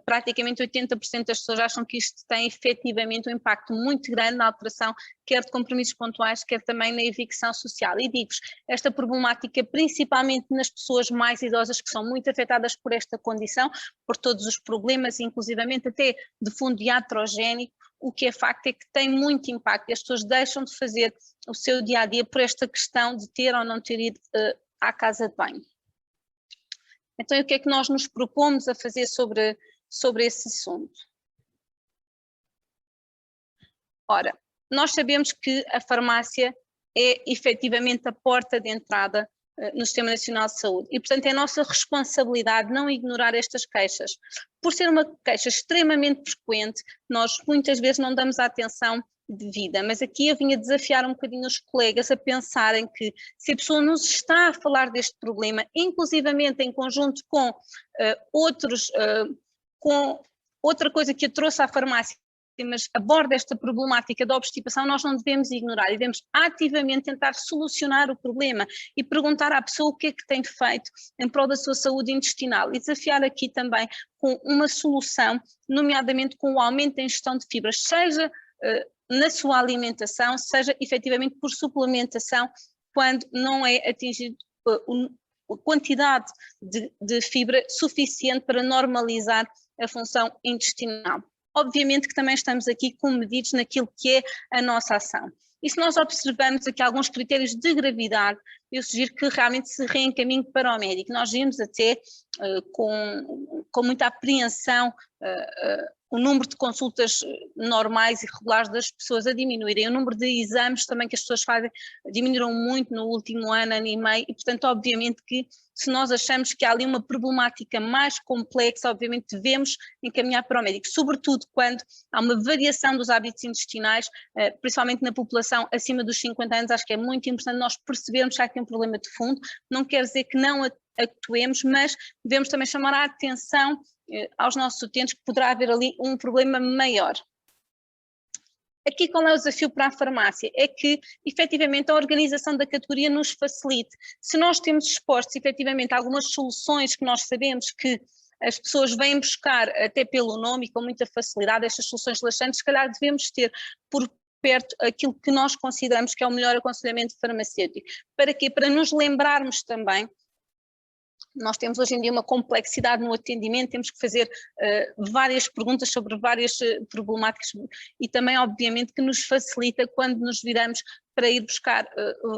praticamente 80% das pessoas acham que isto tem efetivamente um impacto muito grande na alteração, quer de compromissos pontuais, quer também na evicção social. E digo-vos, esta problemática principalmente nas pessoas mais idosas, que são muito afetadas por esta condição, por todos os problemas, inclusivamente até de fundo iatrogénico, o que é facto é que tem muito impacto e as pessoas deixam de fazer o seu dia-a-dia por esta questão de ter ou não ter ido à casa de banho. Então, o que é que nós nos propomos a fazer sobre esse assunto? Ora, nós sabemos que a farmácia é efetivamente a porta de entrada no Sistema Nacional de Saúde e, portanto, é nossa responsabilidade não ignorar estas queixas. Por ser uma queixa extremamente frequente, nós muitas vezes não damos a atenção devida, mas aqui eu vinha desafiar um bocadinho os colegas a pensarem que se a pessoa nos está a falar deste problema, inclusivamente em conjunto com com outra coisa que a trouxe à farmácia, mas aborda esta problemática da obstipação, nós não devemos ignorar e devemos ativamente tentar solucionar o problema e perguntar à pessoa o que é que tem feito em prol da sua saúde intestinal e desafiar aqui também com uma solução, nomeadamente com o aumento da ingestão de fibras, seja na sua alimentação, seja efetivamente por suplementação, quando não é atingido a quantidade de fibra suficiente para normalizar a função intestinal. Obviamente que também estamos aqui comedidos naquilo que é a nossa ação. E se nós observamos aqui alguns critérios de gravidade, eu sugiro que realmente se reencaminhe para o médico. Nós vimos até com muita apreensão o número de consultas normais e regulares das pessoas a diminuírem, o número de exames também que as pessoas fazem diminuíram muito no último ano e meio e, portanto, obviamente que se nós achamos que há ali uma problemática mais complexa, obviamente devemos encaminhar para o médico, sobretudo quando há uma variação dos hábitos intestinais, principalmente na população acima dos 50 anos, acho que é muito importante nós percebermos que há aqui um problema de fundo, não quer dizer que não actuemos, mas devemos também chamar a atenção aos nossos utentes que poderá haver ali um problema maior. Aqui qual é o desafio para a farmácia? É que, efetivamente, a organização da categoria nos facilite. Se nós temos expostos, efetivamente, algumas soluções que nós sabemos que as pessoas vêm buscar até pelo nome e com muita facilidade, estas soluções relaxantes, se calhar devemos ter por perto aquilo que nós consideramos que é o melhor aconselhamento farmacêutico. Para quê? Para nos lembrarmos também. Nós temos hoje em dia uma complexidade no atendimento, temos que fazer várias perguntas sobre várias problemáticas e também obviamente que nos facilita quando nos viramos para ir buscar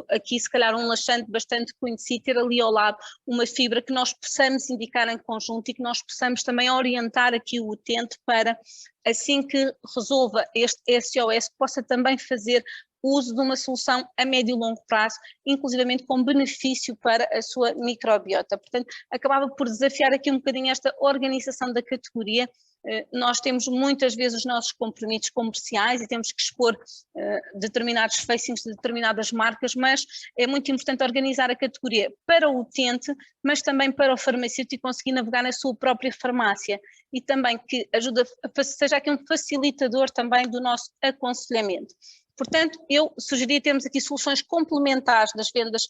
aqui se calhar um laxante bastante conhecido, ter ali ao lado uma fibra que nós possamos indicar em conjunto e que nós possamos também orientar aqui o utente para assim que resolva este SOS possa também fazer uso de uma solução a médio e longo prazo, inclusivamente com benefício para a sua microbiota. Portanto, acabava por desafiar aqui um bocadinho esta organização da categoria. Nós temos muitas vezes os nossos compromissos comerciais e temos que expor determinados facings de determinadas marcas, mas é muito importante organizar a categoria para o utente, mas também para o farmacêutico conseguir navegar na sua própria farmácia e também que seja aqui um facilitador também do nosso aconselhamento. Portanto, eu sugeria termos aqui soluções complementares das vendas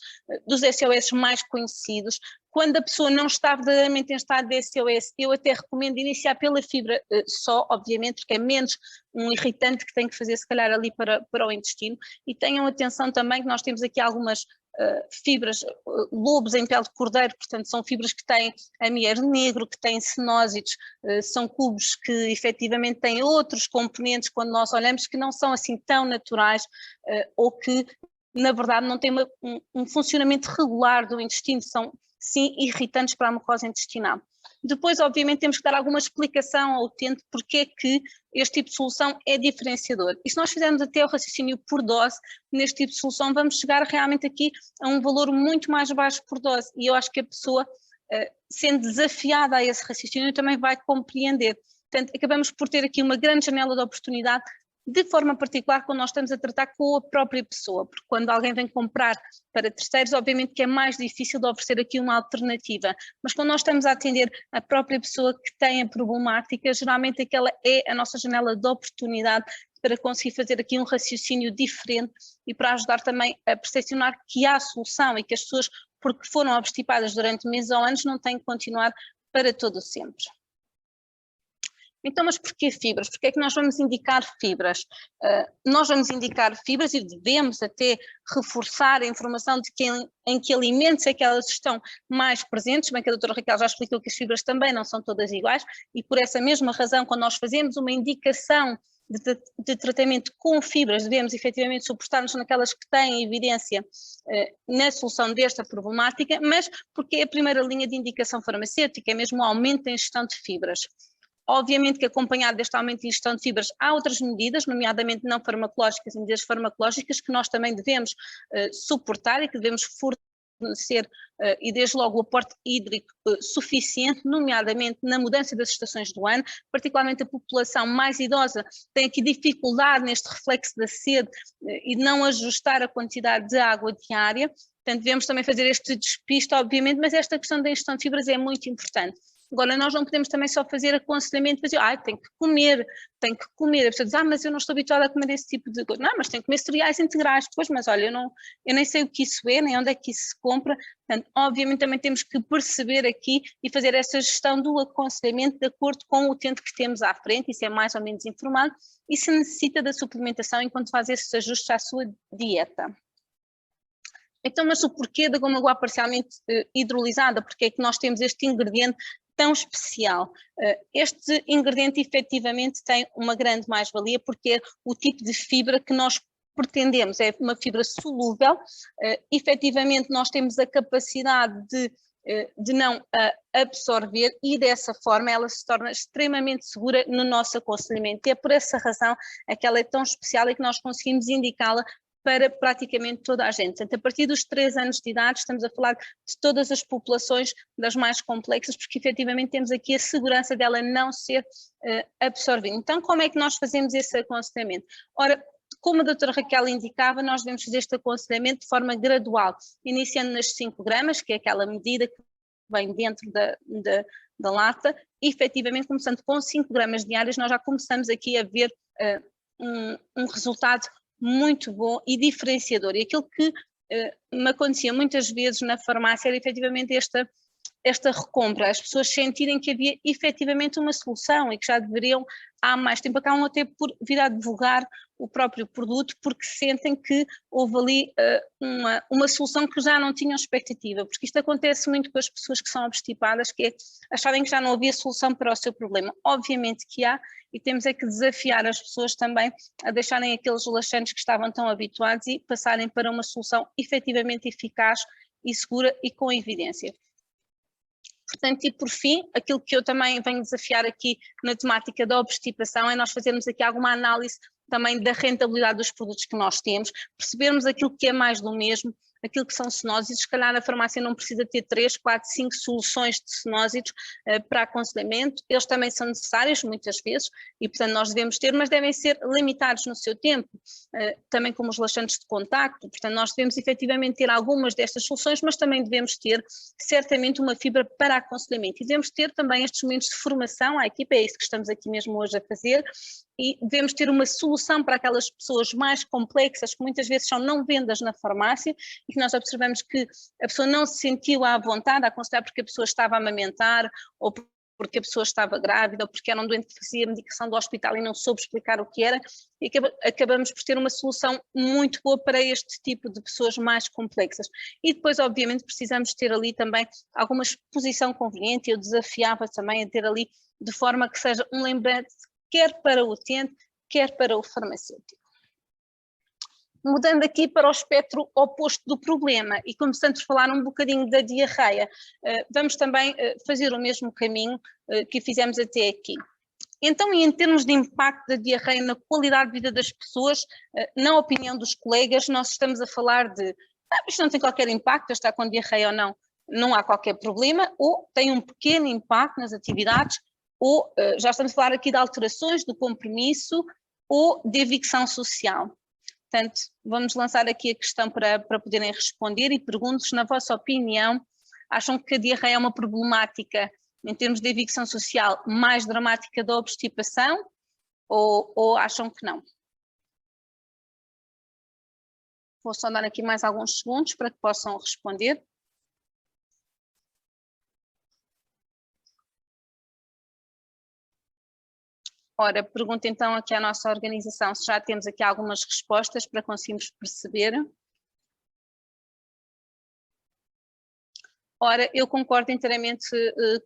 dos SOS mais conhecidos. Quando a pessoa não está verdadeiramente em estado de SOS, eu até recomendo iniciar pela fibra só, obviamente, porque é menos um irritante que tem que fazer, se calhar, ali para o intestino. E tenham atenção também que nós temos aqui algumas fibras, lobos em pele de cordeiro, portanto são fibras que têm amier negro, que têm cenósidos, são cubos que efetivamente têm outros componentes quando nós olhamos que não são assim tão naturais ou que na verdade não têm um funcionamento regular do intestino, são sim irritantes para a mucosa intestinal. Depois, obviamente, temos que dar alguma explicação ao utente porque é que este tipo de solução é diferenciador. E se nós fizermos até o raciocínio por dose, neste tipo de solução, vamos chegar realmente aqui a um valor muito mais baixo por dose. E eu acho que a pessoa, sendo desafiada a esse raciocínio, também vai compreender. Portanto, acabamos por ter aqui uma grande janela de oportunidade, de forma particular quando nós estamos a tratar com a própria pessoa, porque quando alguém vem comprar para terceiros, obviamente que é mais difícil de oferecer aqui uma alternativa, mas quando nós estamos a atender a própria pessoa que tem a problemática, geralmente aquela é a nossa janela de oportunidade para conseguir fazer aqui um raciocínio diferente e para ajudar também a percepcionar que há solução e que as pessoas, porque foram obstipadas durante meses ou anos, não têm que continuar para todo o sempre. Então, mas porquê fibras? Porque é que nós vamos indicar fibras? Nós vamos indicar fibras e devemos até reforçar a informação de em que alimentos é que elas estão mais presentes, bem que a doutora Raquel já explicou que as fibras também não são todas iguais e por essa mesma razão, quando nós fazemos uma indicação de tratamento com fibras, devemos efetivamente suportar-nos naquelas que têm evidência na solução desta problemática, mas porque é a primeira linha de indicação farmacêutica, é mesmo o aumento da ingestão de fibras. Obviamente que acompanhado deste aumento de ingestão de fibras há outras medidas, nomeadamente não farmacológicas e medidas farmacológicas que nós também devemos suportar e que devemos fornecer e desde logo o aporte hídrico suficiente, nomeadamente na mudança das estações do ano, particularmente a população mais idosa tem aqui dificuldade neste reflexo da sede e não ajustar a quantidade de água diária, portanto devemos também fazer este despiste, obviamente, mas esta questão da ingestão de fibras é muito importante. Agora, nós não podemos também só fazer aconselhamento, mas tem que comer. A pessoa diz, mas eu não estou habituada a comer esse tipo de coisa. Não, mas tem que comer cereais integrais. Pois, mas olha, eu nem sei o que isso é, nem onde é que isso se compra. Portanto, obviamente também temos que perceber aqui e fazer essa gestão do aconselhamento de acordo com o utente que temos à frente, isso é mais ou menos informado, e se necessita da suplementação enquanto faz esses ajustes à sua dieta. Então, mas o porquê da goma guar parcialmente hidrolisada? Porque é que nós temos este ingrediente tão especial? Este ingrediente efetivamente tem uma grande mais-valia porque é o tipo de fibra que nós pretendemos, é uma fibra solúvel, efetivamente nós temos a capacidade de não absorver e dessa forma ela se torna extremamente segura no nosso aconselhamento e é por essa razão que ela é tão especial e que nós conseguimos indicá-la para praticamente toda a gente. Portanto, a partir dos 3 anos de idade estamos a falar de todas as populações das mais complexas, porque efetivamente temos aqui a segurança dela não ser absorvida. Então, como é que nós fazemos esse aconselhamento? Ora, como a doutora Raquel indicava, nós devemos fazer este aconselhamento de forma gradual, iniciando nas 5 gramas, que é aquela medida que vem dentro da lata, e efetivamente começando com 5 gramas diárias, nós já começamos aqui a ver um resultado muito bom e diferenciador. E aquilo que me acontecia muitas vezes na farmácia era efetivamente esta recompra, as pessoas sentirem que havia efetivamente uma solução e que já deveriam há mais tempo, acabam até por vir a divulgar o próprio produto porque sentem que houve ali uma solução que já não tinham expectativa, porque isto acontece muito com as pessoas que são obstipadas, que é acharem que já não havia solução para o seu problema. Obviamente que há, e temos é que desafiar as pessoas também a deixarem aqueles laxantes que estavam tão habituados e passarem para uma solução efetivamente eficaz e segura e com evidência. Portanto, e por fim, aquilo que eu também venho desafiar aqui na temática da obstipação é nós fazermos aqui alguma análise também da rentabilidade dos produtos que nós temos, percebermos aquilo que é mais do mesmo, aquilo que são cenósidos, se calhar a farmácia não precisa ter 3, 4, 5 soluções de cenósidos para aconselhamento, eles também são necessários muitas vezes e portanto nós devemos ter, mas devem ser limitados no seu tempo, também como os laxantes de contacto, portanto nós devemos efetivamente ter algumas destas soluções, mas também devemos ter certamente uma fibra para aconselhamento e devemos ter também estes momentos de formação à equipa, é isso que estamos aqui mesmo hoje a fazer, e devemos ter uma solução para aquelas pessoas mais complexas que muitas vezes são não vendas na farmácia e que nós observamos que a pessoa não se sentiu à vontade a aconselhar porque a pessoa estava a amamentar ou porque a pessoa estava grávida ou porque era um doente que fazia medicação do hospital e não soube explicar o que era, e acabamos por ter uma solução muito boa para este tipo de pessoas mais complexas. E depois, obviamente, precisamos ter ali também alguma exposição conveniente. Eu desafiava também a ter ali de forma que seja um lembrete quer para o utente, quer para o farmacêutico. Mudando aqui para o espectro oposto do problema e começando a falar um bocadinho da diarreia, vamos também fazer o mesmo caminho que fizemos até aqui. Então, em termos de impacto da diarreia na qualidade de vida das pessoas, na opinião dos colegas, nós estamos a falar de isto não tem qualquer impacto, está com diarreia ou não, não há qualquer problema, ou tem um pequeno impacto nas atividades, ou já estamos a falar aqui de alterações do compromisso ou de evicção social. Portanto, vamos lançar aqui a questão para poderem responder e pergunto-vos, na vossa opinião, acham que a diarreia é uma problemática em termos de evicção social mais dramática da obstipação ou acham que não? Vou só dar aqui mais alguns segundos para que possam responder. Ora, pergunto então aqui à nossa organização se já temos aqui algumas respostas para conseguirmos perceber. Ora, eu concordo inteiramente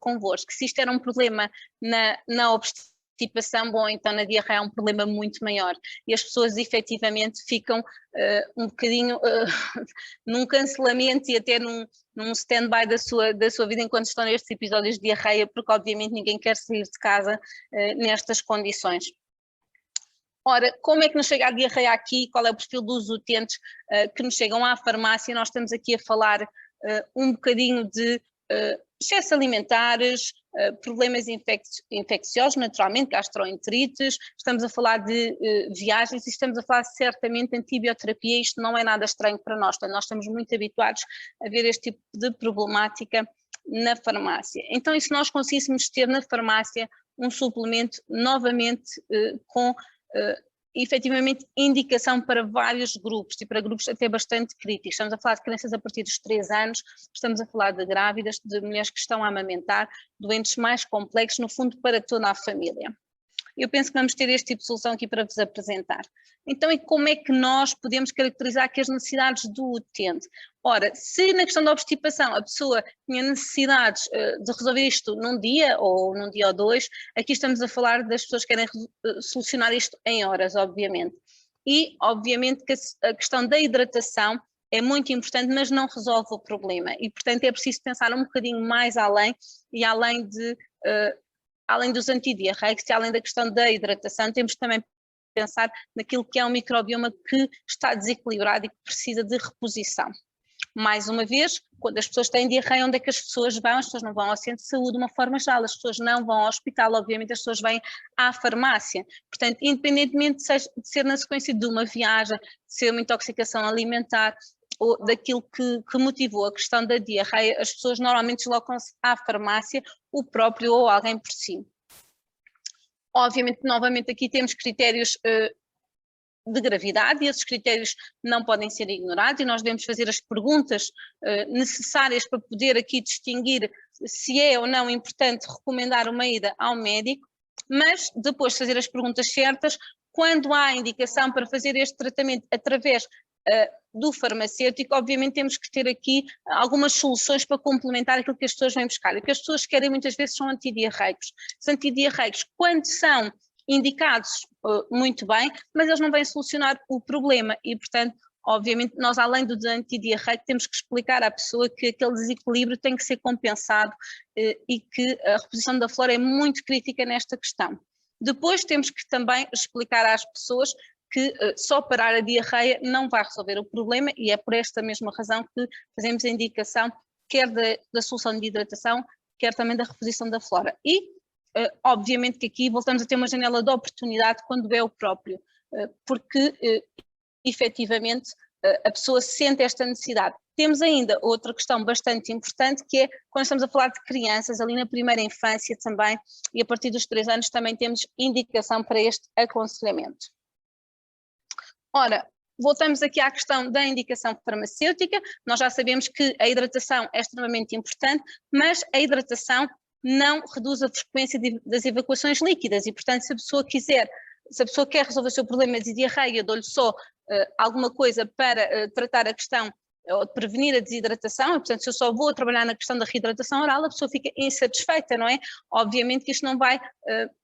convosco. Se isto era um problema na obstipação, bom, então na diarreia é um problema muito maior. E as pessoas efetivamente ficam um bocadinho num cancelamento e até num stand-by da sua vida enquanto estão nestes episódios de diarreia, porque obviamente ninguém quer sair de casa nestas condições. Ora, como é que nos chega a diarreia aqui? Qual é o perfil dos utentes que nos chegam à farmácia? Nós estamos aqui a falar um bocadinho de excessos alimentares, problemas infecciosos, naturalmente, gastroenterites, estamos a falar de viagens e estamos a falar certamente de antibioterapia. Isto não é nada estranho para nós, portanto, nós estamos muito habituados a ver este tipo de problemática na farmácia. Então, e se nós conseguíssemos ter na farmácia um suplemento novamente com efetivamente indicação para vários grupos e para grupos até bastante críticos. Estamos a falar de crianças a partir dos 3 anos, estamos a falar de grávidas, de mulheres que estão a amamentar, doentes mais complexos, no fundo para toda a família. Eu penso que vamos ter este tipo de solução aqui para vos apresentar. Então, e como é que nós podemos caracterizar aqui as necessidades do utente? Ora, se na questão da obstipação a pessoa tinha necessidades de resolver isto num dia ou 2, aqui estamos a falar das pessoas que querem solucionar isto em horas, obviamente. E, obviamente, que a questão da hidratação é muito importante, mas não resolve o problema. E, portanto, é preciso pensar um bocadinho mais além e além dos antidiarreicos e além da questão da hidratação, temos que também pensar naquilo que é um microbioma que está desequilibrado e que precisa de reposição. Mais uma vez, quando as pessoas têm diarreia, onde é que as pessoas vão? As pessoas não vão ao centro de saúde de uma forma geral, as pessoas não vão ao hospital, obviamente as pessoas vêm à farmácia. Portanto, independentemente de ser na sequência de uma viagem, de ser uma intoxicação alimentar, ou daquilo que motivou a questão da diarreia, as pessoas normalmente deslocam-se à farmácia, o próprio ou alguém por si. Obviamente, novamente, aqui temos critérios de gravidade e esses critérios não podem ser ignorados e nós devemos fazer as perguntas necessárias para poder aqui distinguir se é ou não importante recomendar uma ida ao médico, mas depois de fazer as perguntas certas, quando há indicação para fazer este tratamento através do farmacêutico, obviamente temos que ter aqui algumas soluções para complementar aquilo que as pessoas vêm buscar. E o que as pessoas querem muitas vezes são antidiarreicos. Os antidiarreicos, quando são indicados, muito bem, mas eles não vêm solucionar o problema e, portanto, obviamente, nós além do antidiarreico temos que explicar à pessoa que aquele desequilíbrio tem que ser compensado e que a reposição da flora é muito crítica nesta questão. Depois temos que também explicar às pessoas que só parar a diarreia não vai resolver o problema e é por esta mesma razão que fazemos a indicação quer da solução de hidratação, quer também da reposição da flora. E, obviamente que aqui voltamos a ter uma janela de oportunidade quando é o próprio, porque efetivamente a pessoa sente esta necessidade. Temos ainda outra questão bastante importante, que é quando estamos a falar de crianças, ali na primeira infância também, e a partir dos 3 anos também temos indicação para este aconselhamento. Ora, voltamos aqui à questão da indicação farmacêutica. Nós já sabemos que a hidratação é extremamente importante, mas a hidratação não reduz a frequência das evacuações líquidas e, portanto, se a pessoa quer resolver o seu problema de diarreia, dou-lhe só alguma coisa para tratar a questão ou prevenir a desidratação, e, portanto, se eu só vou trabalhar na questão da reidratação oral, a pessoa fica insatisfeita, não é? Obviamente que isto não vai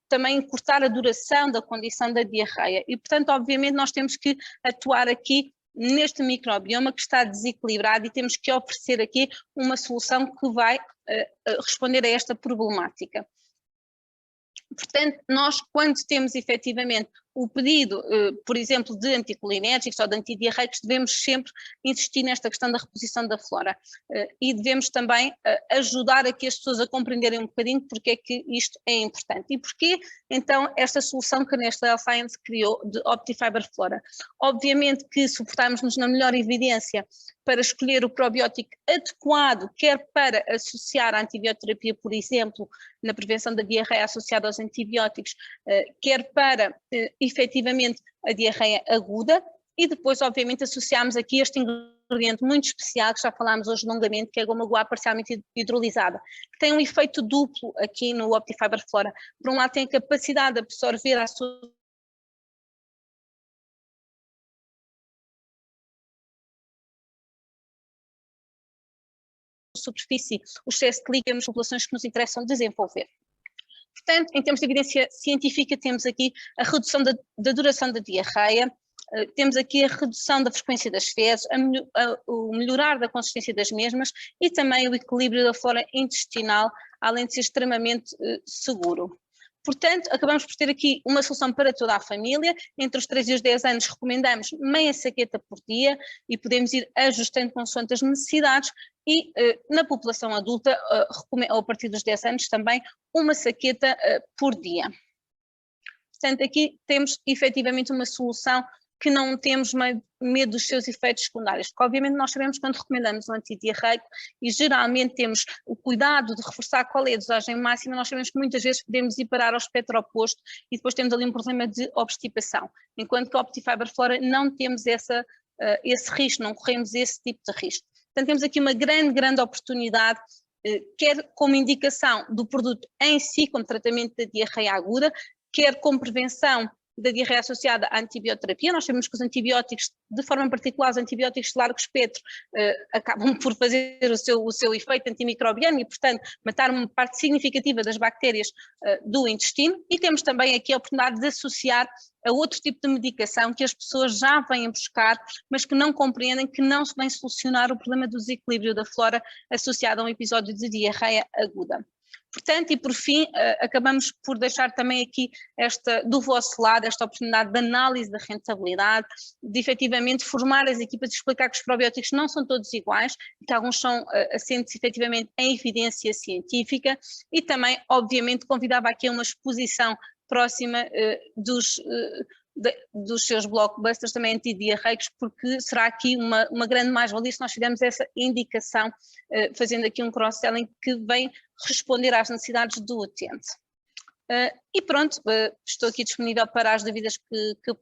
também encurtar a duração da condição da diarreia e, portanto, obviamente nós temos que atuar aqui neste microbioma que está desequilibrado e temos que oferecer aqui uma solução que vai responder a esta problemática. Portanto, nós quando temos efetivamente o pedido, por exemplo, de anticolinérgicos ou de antidiarreicos, devemos sempre insistir nesta questão da reposição da flora e devemos também ajudar a que as pessoas a compreenderem um bocadinho porque é que isto é importante. E porquê, então, esta solução que a Nestlé Health Science criou de Optifiber Flora? Obviamente que suportarmos-nos na melhor evidência para escolher o probiótico adequado, quer para associar à antibioterapia, por exemplo, na prevenção da diarreia associada aos antibióticos, quer para efetivamente a diarreia aguda e depois obviamente associamos aqui este ingrediente muito especial que já falámos hoje longamente, que é a goma guar parcialmente hidrolisada, que tem um efeito duplo aqui no Optifiber Flora. Por um lado tem a capacidade de absorver a sua superfície o excesso de líquido nas populações que nos interessam desenvolver. Portanto, em termos de evidência científica, temos aqui a redução da duração da diarreia, temos aqui a redução da frequência das fezes, o melhorar da consistência das mesmas e também o equilíbrio da flora intestinal, além de ser extremamente seguro. Portanto, acabamos por ter aqui uma solução para toda a família. Entre os 3 e os 10 anos recomendamos meia saqueta por dia e podemos ir ajustando consoante as necessidades e na população adulta, ou a partir dos 10 anos também, uma saqueta por dia. Portanto, aqui temos efetivamente uma solução que não temos medo dos seus efeitos secundários, porque obviamente nós sabemos quando recomendamos um antidiarreico e geralmente temos o cuidado de reforçar qual é a dosagem máxima, nós sabemos que muitas vezes podemos ir parar ao espectro oposto e depois temos ali um problema de obstipação, enquanto que a Optifiber Flora não temos esse risco, não corremos esse tipo de risco. Portanto, temos aqui uma grande oportunidade, quer como indicação do produto em si, como tratamento da diarreia aguda, quer como prevenção da diarreia associada à antibioterapia. Nós sabemos que os antibióticos, de forma particular os antibióticos de largo espectro, acabam por fazer o seu efeito antimicrobiano e, portanto, matar uma parte significativa das bactérias do intestino. E temos também aqui a oportunidade de associar a outro tipo de medicação que as pessoas já vêm buscar, mas que não compreendem que não se vem solucionar o problema do desequilíbrio da flora associado a um episódio de diarreia aguda. Portanto, e por fim, acabamos por deixar também aqui do vosso lado esta oportunidade de análise da rentabilidade, de efetivamente formar as equipas e explicar que os probióticos não são todos iguais, que alguns são assentes efetivamente em evidência científica e também, obviamente, convidava aqui a uma exposição próxima dos seus blockbusters também antidiarreicos, porque será aqui uma grande mais-valia se nós fizermos essa indicação, fazendo aqui um cross-selling que vem responder às necessidades do utente. E pronto, estou aqui disponível para as dúvidas que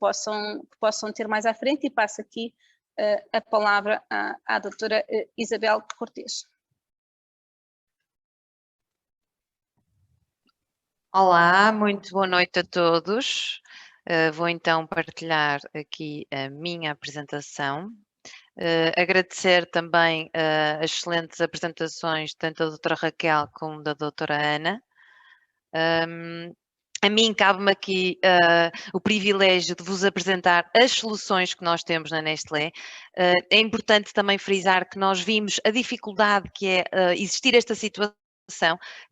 possam ter mais à frente e passo aqui a palavra à doutora Isabel Cortes. Olá, muito boa noite a todos. Vou então partilhar aqui a minha apresentação. Agradecer também as excelentes apresentações tanto da doutora Raquel como da doutora Ana. A mim cabe-me aqui o privilégio de vos apresentar as soluções que nós temos na Nestlé. É importante também frisar que nós vimos a dificuldade que é existir esta situação,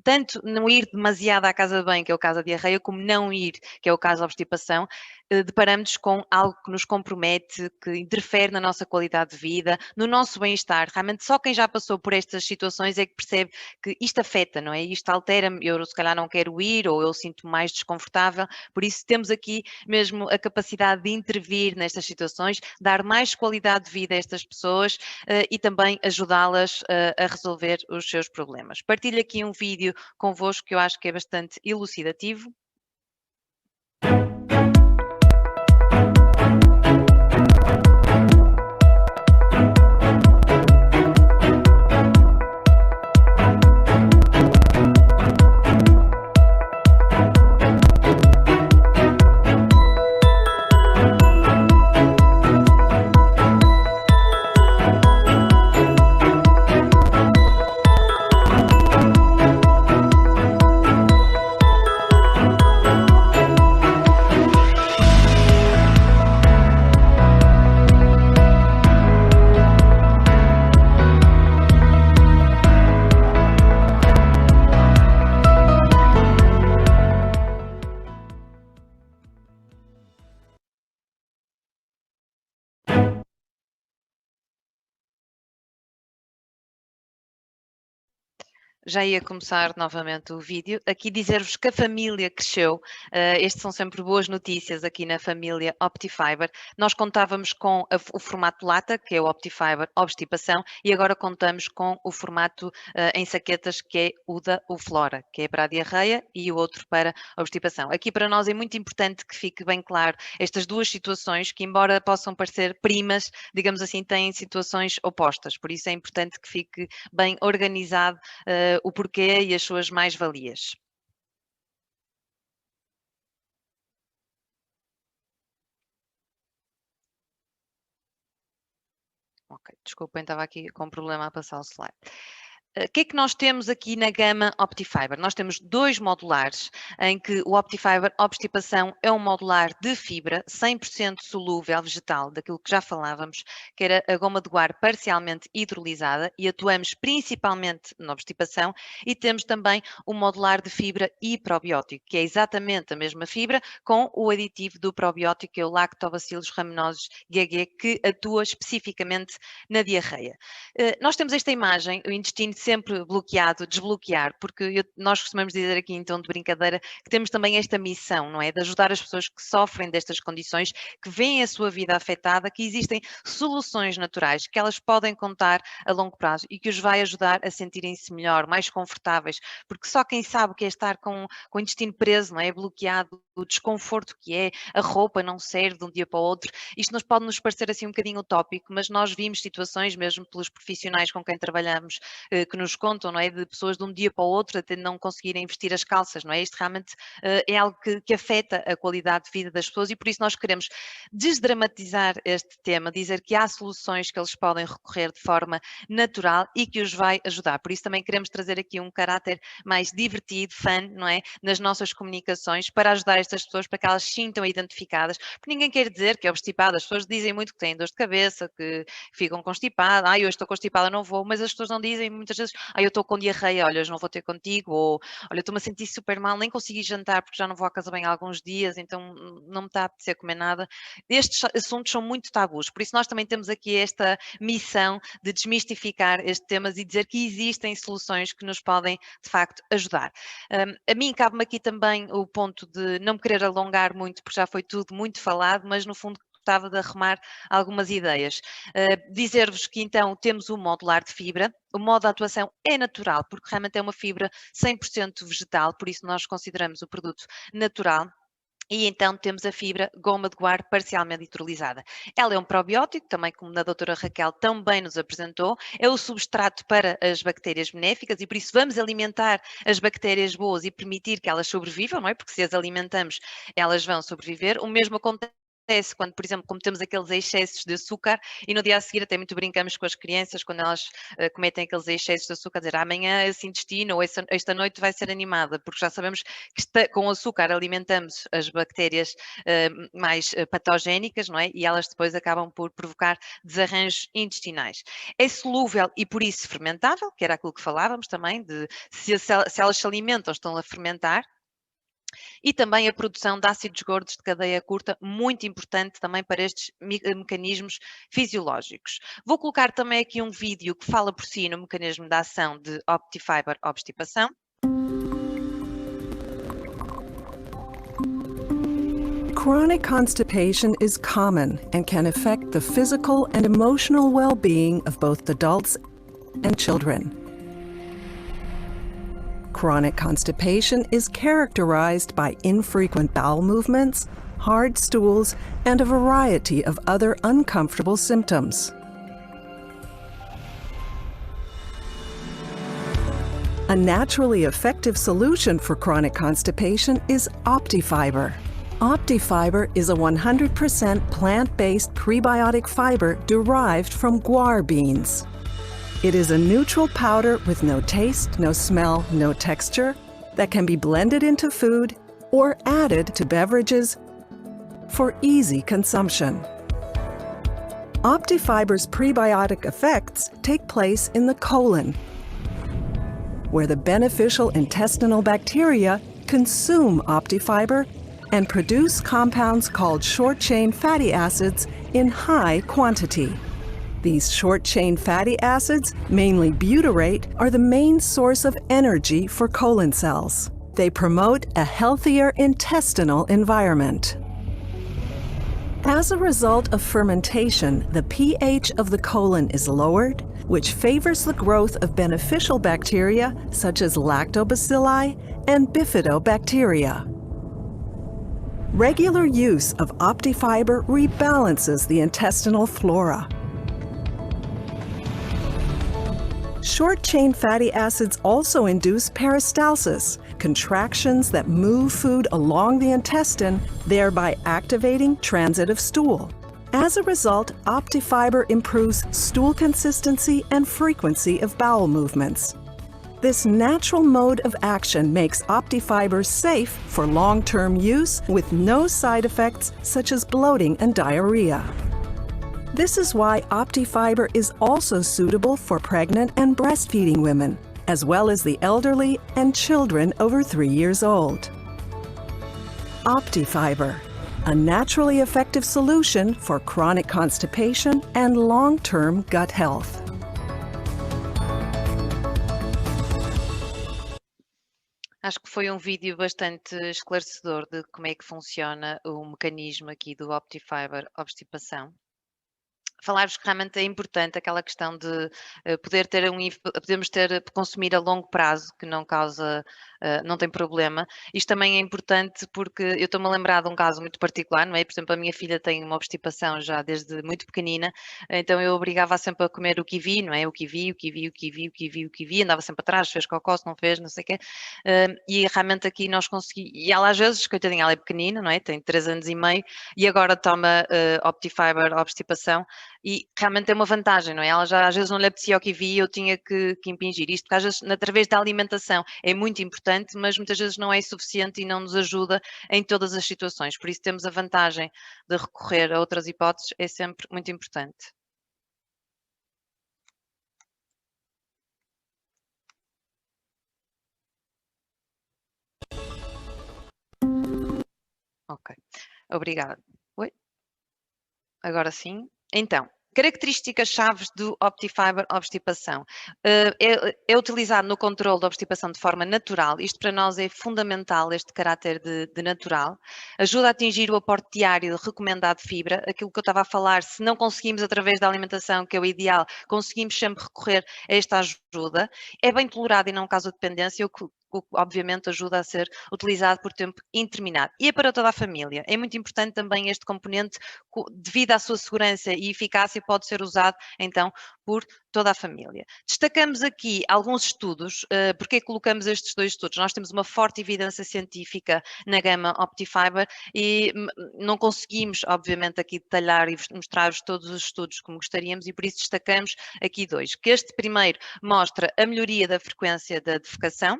tanto não ir demasiado à casa de banho, que é o caso da diarreia, como não ir, que é o caso da obstipação, deparamos com algo que nos compromete, que interfere na nossa qualidade de vida, no nosso bem-estar. Realmente só quem já passou por estas situações é que percebe que isto afeta, não é? Isto altera-me, eu se calhar não quero ir ou eu sinto-me mais desconfortável, por isso temos aqui mesmo a capacidade de intervir nestas situações, dar mais qualidade de vida a estas pessoas e também ajudá-las a resolver os seus problemas. Partilho aqui um vídeo convosco que eu acho que é bastante elucidativo. Já ia começar novamente o vídeo. Aqui dizer-vos que a família cresceu. Estas são sempre boas notícias aqui na família Optifiber. Nós contávamos com o formato lata, que é o Optifiber Obstipação, e agora contamos com o formato em saquetas, que é o da Uflora, que é para a diarreia e o outro para a obstipação. Aqui para nós é muito importante que fique bem claro estas duas situações, que embora possam parecer primas, digamos assim, têm situações opostas. Por isso é importante que fique bem organizado o porquê e as suas mais-valias. Ok, desculpem, estava aqui com um problema a passar o slide. O que é que nós temos aqui na gama Optifiber? Nós temos dois modulares, em que o Optifiber Obstipação é um modular de fibra 100% solúvel vegetal, daquilo que já falávamos, que era a goma de guar parcialmente hidrolisada, e atuamos principalmente na obstipação, e temos também o modular de fibra e probiótico, que é exatamente a mesma fibra, com o aditivo do probiótico, que é o Lactobacillus rhamnosus GG, que atua especificamente na diarreia. Nós temos esta imagem, o intestino sempre bloqueado, desbloquear, porque nós costumamos dizer aqui, então, de brincadeira, que temos também esta missão, não é? De ajudar as pessoas que sofrem destas condições, que veem a sua vida afetada, que existem soluções naturais que elas podem contar a longo prazo e que os vai ajudar a sentirem-se melhor, mais confortáveis, porque só quem sabe o que é estar com o intestino preso, não é? Bloqueado, o desconforto que é, a roupa não serve de um dia para o outro. Isto pode nos parecer assim um bocadinho utópico, mas nós vimos situações, mesmo pelos profissionais com quem trabalhamos, que nos contam, não é? De pessoas de um dia para o outro até não conseguirem vestir as calças, não é? Isto realmente é algo que afeta a qualidade de vida das pessoas, e por isso nós queremos desdramatizar este tema, dizer que há soluções que eles podem recorrer de forma natural e que os vai ajudar. Por isso também queremos trazer aqui um caráter mais divertido, fun, não é? Nas nossas comunicações, para ajudar estas pessoas, para que elas se sintam identificadas, porque ninguém quer dizer que é obstipado. As pessoas dizem muito que têm dor de cabeça, que ficam constipadas, hoje estou constipada, não vou, mas as pessoas não dizem muitas vezes, eu estou com diarreia, olha, hoje não vou ter contigo, ou olha, estou-me a sentir super mal, nem consegui jantar porque já não vou à casa bem há alguns dias, então não me está a apetecer comer nada. Estes assuntos são muito tabus, por isso nós também temos aqui esta missão de desmistificar estes temas e dizer que existem soluções que nos podem, de facto, ajudar. A mim cabe-me aqui também o ponto de não me querer alongar muito, porque já foi tudo muito falado, mas no fundo gostava de arrumar algumas ideias. Dizer-vos que então temos o modular de fibra, o modo de atuação é natural, porque realmente é uma fibra 100% vegetal, por isso nós consideramos o produto natural. E então temos a fibra goma de guar parcialmente hidrolisada. Ela é um probiótico, também como a doutora Raquel também nos apresentou, é o substrato para as bactérias benéficas e por isso vamos alimentar as bactérias boas e permitir que elas sobrevivam, não é? Porque se as alimentamos, elas vão sobreviver. O mesmo acontece quando, por exemplo, como temos aqueles excessos de açúcar e no dia a seguir até muito brincamos com as crianças quando elas cometem aqueles excessos de açúcar, dizer amanhã esse intestino ou esta noite vai ser animada, porque já sabemos que com o açúcar alimentamos as bactérias mais patogénicas, não é? E elas depois acabam por provocar desarranjos intestinais. É solúvel e por isso fermentável, que era aquilo que falávamos também, de se elas se alimentam, estão a fermentar. e também a produção de ácidos gordos de cadeia curta, muito importante também para estes mecanismos fisiológicos. Vou colocar também aqui um vídeo que fala por si no mecanismo de ação de Optifiber obstipação. Chronic constipation is common and can affect the physical and emotional well-being of both adults and children. Chronic constipation is characterized by infrequent bowel movements, hard stools, and a variety of other uncomfortable symptoms. A naturally effective solution for chronic constipation is Optifiber. Optifiber is a 100% plant-based prebiotic fiber derived from guar beans. It is a neutral powder with no taste, no smell, no texture that can be blended into food or added to beverages for easy consumption. Optifiber's prebiotic effects take place in the colon, where the beneficial intestinal bacteria consume Optifiber and produce compounds called short-chain fatty acids in high quantity. These short-chain fatty acids, mainly butyrate, are the main source of energy for colon cells. They promote a healthier intestinal environment. As a result of fermentation, the pH of the colon is lowered, which favors the growth of beneficial bacteria such as lactobacilli and bifidobacteria. Regular use of Optifiber rebalances the intestinal flora. Short-chain fatty acids also induce peristalsis, contractions that move food along the intestine, thereby activating transit of stool. As a result, Optifiber improves stool consistency and frequency of bowel movements. This natural mode of action makes Optifiber safe for long-term use with no side effects such as bloating and diarrhea. This is why Optifiber is also suitable for pregnant and breastfeeding women, as well as the elderly and children over 3 years old. Optifiber, a naturally effective solution for chronic constipation and long-term gut health. Acho que foi um vídeo bastante esclarecedor de como é que funciona o mecanismo aqui do Optifiber obstipação. Falar-vos que realmente é importante aquela questão de podemos consumir a longo prazo, que não causa, não tem problema. Isto também é importante porque eu estou-me a lembrar de um caso muito particular, não é? Por exemplo, a minha filha tem uma obstipação já desde muito pequenina, então eu obrigava-a sempre a comer o kiwi, não é? O kiwi, andava sempre atrás, fez cocó, se não fez, não sei o quê. E realmente aqui nós conseguimos, e ela às vezes, coitadinha, ela é pequenina, não é? Tem 3 anos e meio, e agora toma Optifiber obstipação, e realmente tem uma vantagem, não é? Ela já às vezes não lhe apetecia o kiwi e eu tinha que impingir isto, porque às vezes através da alimentação é muito importante, mas muitas vezes não é suficiente e não nos ajuda em todas as situações. Por isso temos a vantagem de recorrer a outras hipóteses, é sempre muito importante. Ok, obrigada. Oi? Agora sim. Então, características-chave do Optifiber obstipação. É utilizado no controle da obstipação de forma natural. Isto para nós é fundamental, este caráter de natural. Ajuda a atingir o aporte diário recomendado de fibra. Aquilo que eu estava a falar, se não conseguimos através da alimentação, que é o ideal, conseguimos sempre recorrer a esta ajuda. É bem tolerado e não causa dependência, o que obviamente ajuda a ser utilizado por tempo indeterminado. E é para toda a família. É muito importante também este componente, devido à sua segurança e eficácia, pode ser usado então por toda a família. Destacamos aqui alguns estudos, porque colocamos estes 2 estudos. Nós temos uma forte evidência científica na gama Optifiber e não conseguimos, obviamente, aqui detalhar e mostrar-vos todos os estudos como gostaríamos e por isso destacamos aqui 2. Que este primeiro mostra a melhoria da frequência da defecação,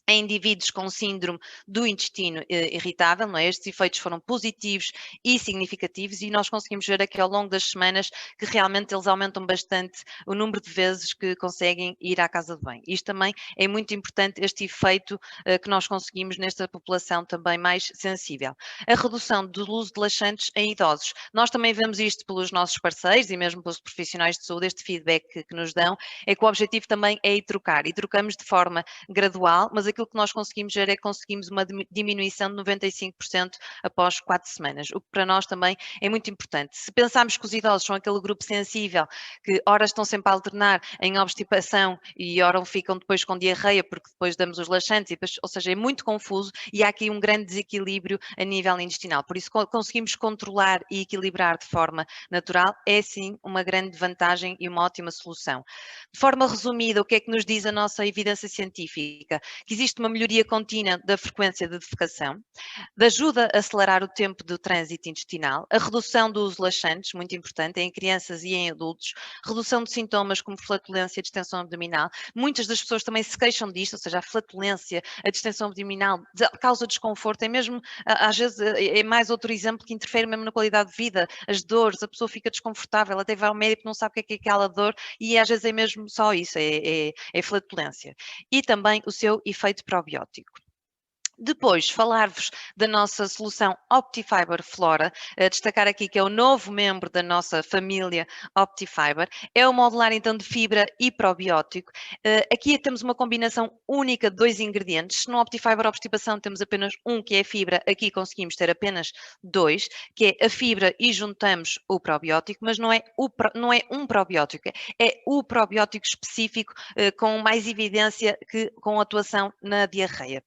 em indivíduos com síndrome do intestino irritável, não é? Estes efeitos foram positivos e significativos e nós conseguimos ver aqui ao longo das semanas que realmente eles aumentam bastante o número de vezes que conseguem ir à casa de banho. Isto também é muito importante, este efeito que nós conseguimos nesta população também mais sensível. A redução do uso de laxantes em idosos. Nós também vemos isto pelos nossos parceiros e mesmo pelos profissionais de saúde, este feedback que nos dão, é que o objetivo também é ir trocar e trocamos de forma gradual, mas aquilo que nós conseguimos ver é que conseguimos uma diminuição de 95% após 4 semanas, o que para nós também é muito importante. Se pensarmos que os idosos são aquele grupo sensível, que ora estão sempre a alternar em obstipação e ora ficam depois com diarreia, porque depois damos os laxantes, ou seja, é muito confuso e há aqui um grande desequilíbrio a nível intestinal. Por isso, conseguimos controlar e equilibrar de forma natural, é sim uma grande vantagem e uma ótima solução. De forma resumida, o que é que nos diz a nossa evidência científica? Que existe uma melhoria contínua da frequência de defecação, de ajuda a acelerar o tempo do trânsito intestinal, a redução do uso de laxantes, muito importante, em crianças e em adultos, redução de sintomas como flatulência e distensão abdominal. Muitas das pessoas também se queixam disto, ou seja, a flatulência, a distensão abdominal causa desconforto, é mesmo, às vezes, é mais outro exemplo que interfere mesmo na qualidade de vida, as dores, a pessoa fica desconfortável, até vai ao médico, não sabe o que é aquela dor e às vezes é mesmo só isso, é flatulência. E também o seu efeito probiótico. Depois, falar-vos da nossa solução Optifiber Flora, destacar aqui que é o novo membro da nossa família Optifiber, é o modular então de fibra e probiótico. Aqui temos uma combinação única de 2 ingredientes. Se no Optifiber Obstipação temos apenas um, que é a fibra, aqui conseguimos ter apenas 2, que é a fibra e juntamos o probiótico, mas não é um probiótico, é o probiótico específico com mais evidência que com atuação na diarreia.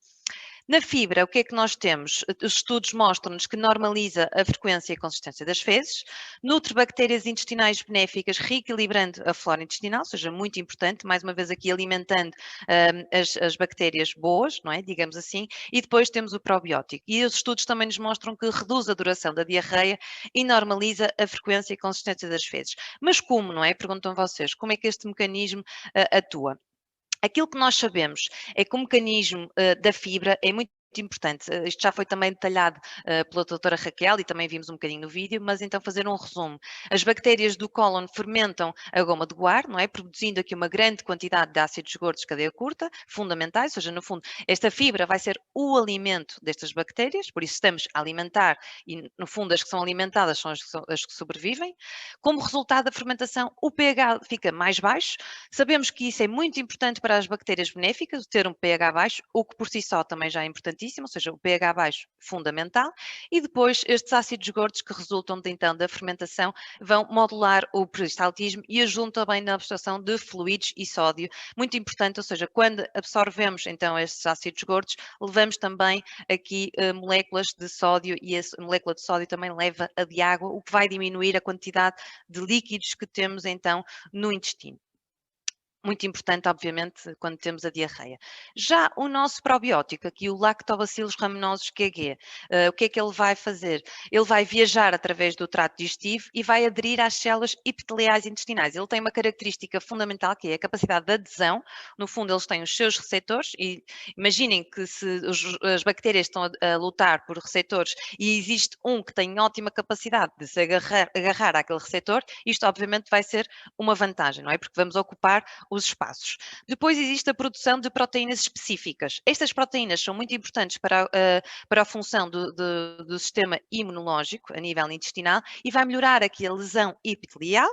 Na fibra, o que é que nós temos? Os estudos mostram-nos que normaliza a frequência e consistência das fezes, nutre bactérias intestinais benéficas, reequilibrando a flora intestinal, ou seja, muito importante, mais uma vez aqui alimentando as bactérias boas, não é? Digamos assim, e depois temos o probiótico. E os estudos também nos mostram que reduz a duração da diarreia e normaliza a frequência e consistência das fezes. Mas como, não é? Perguntam vocês, como é que este mecanismo atua? Aquilo que nós sabemos é que o mecanismo da fibra é muito importante. Isto já foi também detalhado pela doutora Raquel e também vimos um bocadinho no vídeo, mas então fazer um resumo. As bactérias do cólon fermentam a goma de guar, não é? Produzindo aqui uma grande quantidade de ácidos gordos de cadeia curta, fundamentais, ou seja, no fundo, esta fibra vai ser o alimento destas bactérias, por isso estamos a alimentar e, no fundo, as que são alimentadas são as que sobrevivem. Como resultado da fermentação, o pH fica mais baixo. Sabemos que isso é muito importante para as bactérias benéficas, ter um pH baixo, o que por si só também já é importante, ou seja, o pH baixo fundamental, e depois estes ácidos gordos que resultam então da fermentação vão modular o peristaltismo e ajudam também na absorção de fluidos e sódio, muito importante, ou seja, quando absorvemos então estes ácidos gordos, levamos também aqui moléculas de sódio e a molécula de sódio também leva a de água, o que vai diminuir a quantidade de líquidos que temos então no intestino. Muito importante, obviamente, quando temos a diarreia. Já o nosso probiótico, aqui o Lactobacillus rhamnosus QG, o que é que ele vai fazer? Ele vai viajar através do trato digestivo e vai aderir às células epiteliais intestinais. Ele tem uma característica fundamental que é a capacidade de adesão. No fundo, eles têm os seus receptores e imaginem que se as bactérias estão a lutar por receptores e existe um que tem ótima capacidade de se agarrar àquele receptor, isto obviamente vai ser uma vantagem, não é? Porque vamos ocupar os espaços. Depois existe a produção de proteínas específicas. Estas proteínas são muito importantes para a função do sistema imunológico a nível intestinal e vai melhorar aqui a lesão epitelial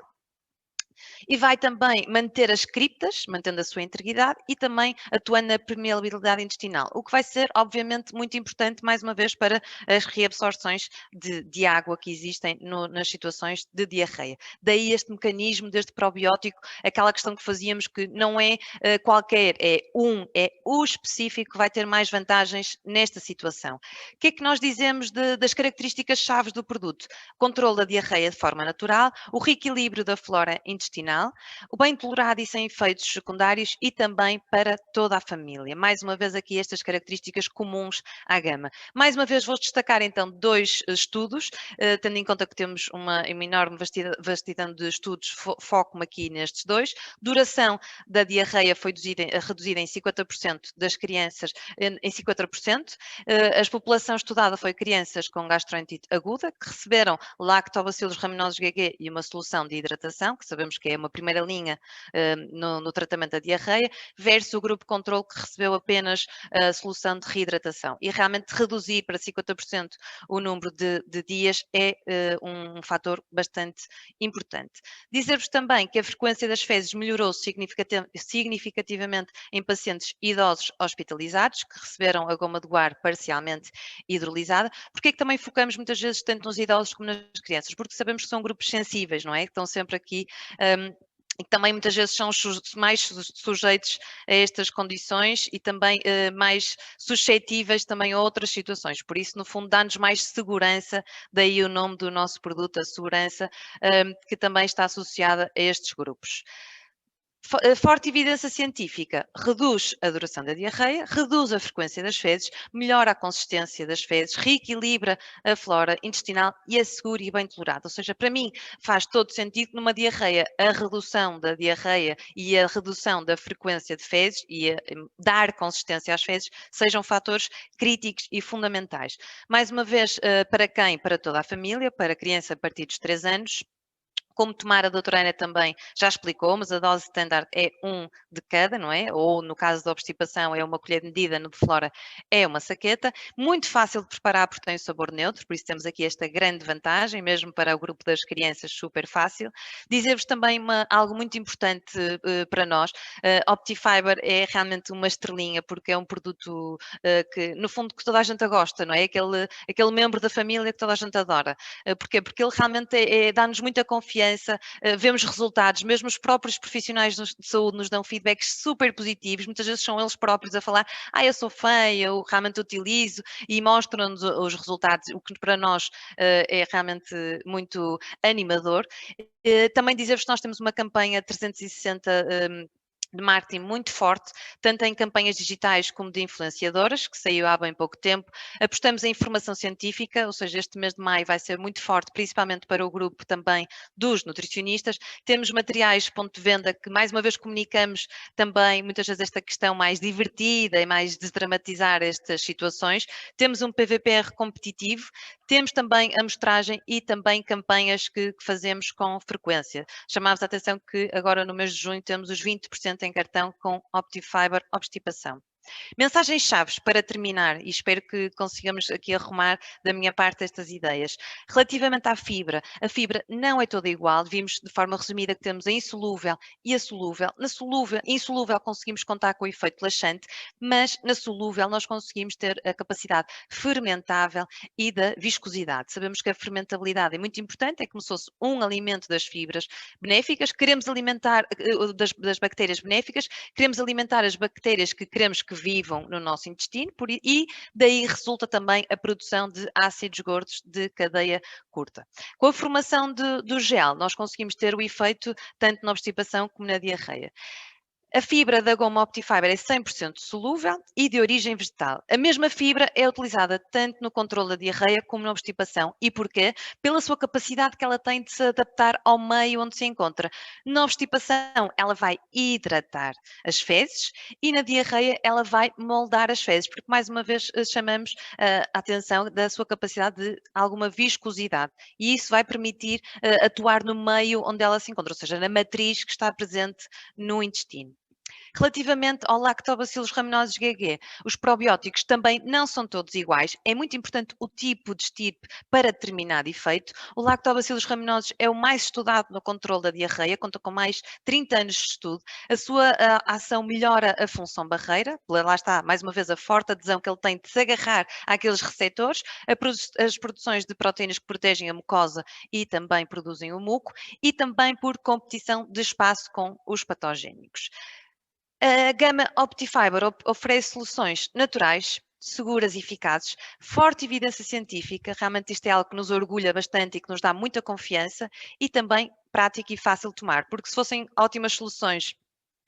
e vai também manter as criptas, mantendo a sua integridade e também atuando na permeabilidade intestinal, o que vai ser, obviamente, muito importante, mais uma vez, para as reabsorções de água que existem nas situações de diarreia. Daí este mecanismo deste probiótico, aquela questão que fazíamos que não é qualquer, é o específico que vai ter mais vantagens nesta situação. O que é que nós dizemos das características chaves do produto? Controle da diarreia de forma natural, o reequilíbrio da flora intestinal, intestinal, o bem tolerado e sem efeitos secundários e também para toda a família. Mais uma vez aqui estas características comuns à gama. Mais uma vez vou destacar então 2 estudos, tendo em conta que temos uma enorme vastidão de estudos, foco-me aqui nestes 2. Duração da diarreia foi reduzida em 50% das crianças, em 50%. A população estudada foi crianças com gastroenterite aguda, que receberam lactobacillus rhamnosus GG e uma solução de hidratação, que sabemos que é uma primeira linha no tratamento da diarreia, versus o grupo controle que recebeu apenas a solução de reidratação. E realmente reduzir para 50% o número de dias é um fator bastante importante. Dizer-vos também que a frequência das fezes melhorou significativamente em pacientes idosos hospitalizados, que receberam a goma de guar parcialmente hidrolisada. Porquê que também focamos muitas vezes tanto nos idosos como nas crianças? Porque sabemos que são grupos sensíveis, não é? Que estão sempre aqui e que também muitas vezes são mais sujeitos a estas condições e também mais suscetíveis também a outras situações. Por isso, no fundo, dá-nos mais segurança, daí o nome do nosso produto, a segurança, que também está associada a estes grupos. Forte evidência científica reduz a duração da diarreia, reduz a frequência das fezes, melhora a consistência das fezes, reequilibra a flora intestinal e é seguro e bem tolerado. Ou seja, para mim faz todo sentido numa diarreia a redução da diarreia e a redução da frequência de fezes e a dar consistência às fezes sejam fatores críticos e fundamentais. Mais uma vez, para quem? Para toda a família, para a criança a partir dos 3 anos. Como tomar, a doutora Ana também já explicou, mas a dose standard é 1 de cada, não é? Ou no caso da obstipação é uma colher de medida, no de flora é uma saqueta. Muito fácil de preparar porque tem o sabor neutro, por isso temos aqui esta grande vantagem, mesmo para o grupo das crianças, super fácil. Dizer-vos também algo muito importante para nós, Optifiber é realmente uma estrelinha, porque é um produto que, no fundo, que toda a gente gosta, não é? Aquele membro da família que toda a gente adora. Porquê? Porque ele realmente dá-nos muita confiança, vemos resultados, mesmo os próprios profissionais de saúde nos dão feedbacks super positivos, muitas vezes são eles próprios a falar, eu sou fã, eu realmente utilizo, e mostram-nos os resultados, o que para nós é realmente muito animador. Também dizer-vos que nós temos uma campanha 360 de marketing muito forte, tanto em campanhas digitais como de influenciadoras, que saiu há bem pouco tempo. Apostamos em informação científica, ou seja, este mês de maio vai ser muito forte, principalmente para o grupo também dos nutricionistas. Temos materiais ponto de venda que, mais uma vez, comunicamos também, muitas vezes, esta questão mais divertida e mais desdramatizar estas situações. Temos um PVPR competitivo, temos também a amostragem e também campanhas que fazemos com frequência. Chamámos a atenção que agora no mês de junho temos os 20% em cartão com Optifiber Obstipação. Mensagens-chave para terminar, e espero que consigamos aqui arrumar da minha parte estas ideias. Relativamente à fibra, a fibra não é toda igual, vimos de forma resumida que temos a insolúvel e a solúvel. Na insolúvel conseguimos contar com o efeito laxante, mas na solúvel nós conseguimos ter a capacidade fermentável e da viscosidade. Sabemos que a fermentabilidade é muito importante, é como se fosse um alimento das fibras benéficas, queremos alimentar das bactérias benéficas, queremos alimentar as bactérias que queremos que vivam no nosso intestino e daí resulta também a produção de ácidos gordos de cadeia curta. Com a formação do gel, nós conseguimos ter o efeito tanto na obstipação como na diarreia. A fibra da goma Optifiber é 100% solúvel e de origem vegetal. A mesma fibra é utilizada tanto no controle da diarreia como na obstipação. E porquê? Pela sua capacidade que ela tem de se adaptar ao meio onde se encontra. Na obstipação, ela vai hidratar as fezes e na diarreia ela vai moldar as fezes, porque mais uma vez chamamos a atenção da sua capacidade de alguma viscosidade. E isso vai permitir atuar no meio onde ela se encontra, ou seja, na matriz que está presente no intestino. Relativamente ao Lactobacillus rhamnosus GG, os probióticos também não são todos iguais. É muito importante o tipo de estirpe para determinado efeito. O Lactobacillus rhamnosus é o mais estudado no controle da diarreia, conta com mais 30 anos de estudo. A sua ação melhora a função barreira, lá está, mais uma vez, a forte adesão que ele tem de se agarrar àqueles receptores, as produções de proteínas que protegem a mucosa e também produzem o muco, e também por competição de espaço com os patogénicos. A gama Optifiber oferece soluções naturais, seguras e eficazes, forte evidência científica, realmente isto é algo que nos orgulha bastante e que nos dá muita confiança, e também prático e fácil de tomar, porque se fossem ótimas soluções,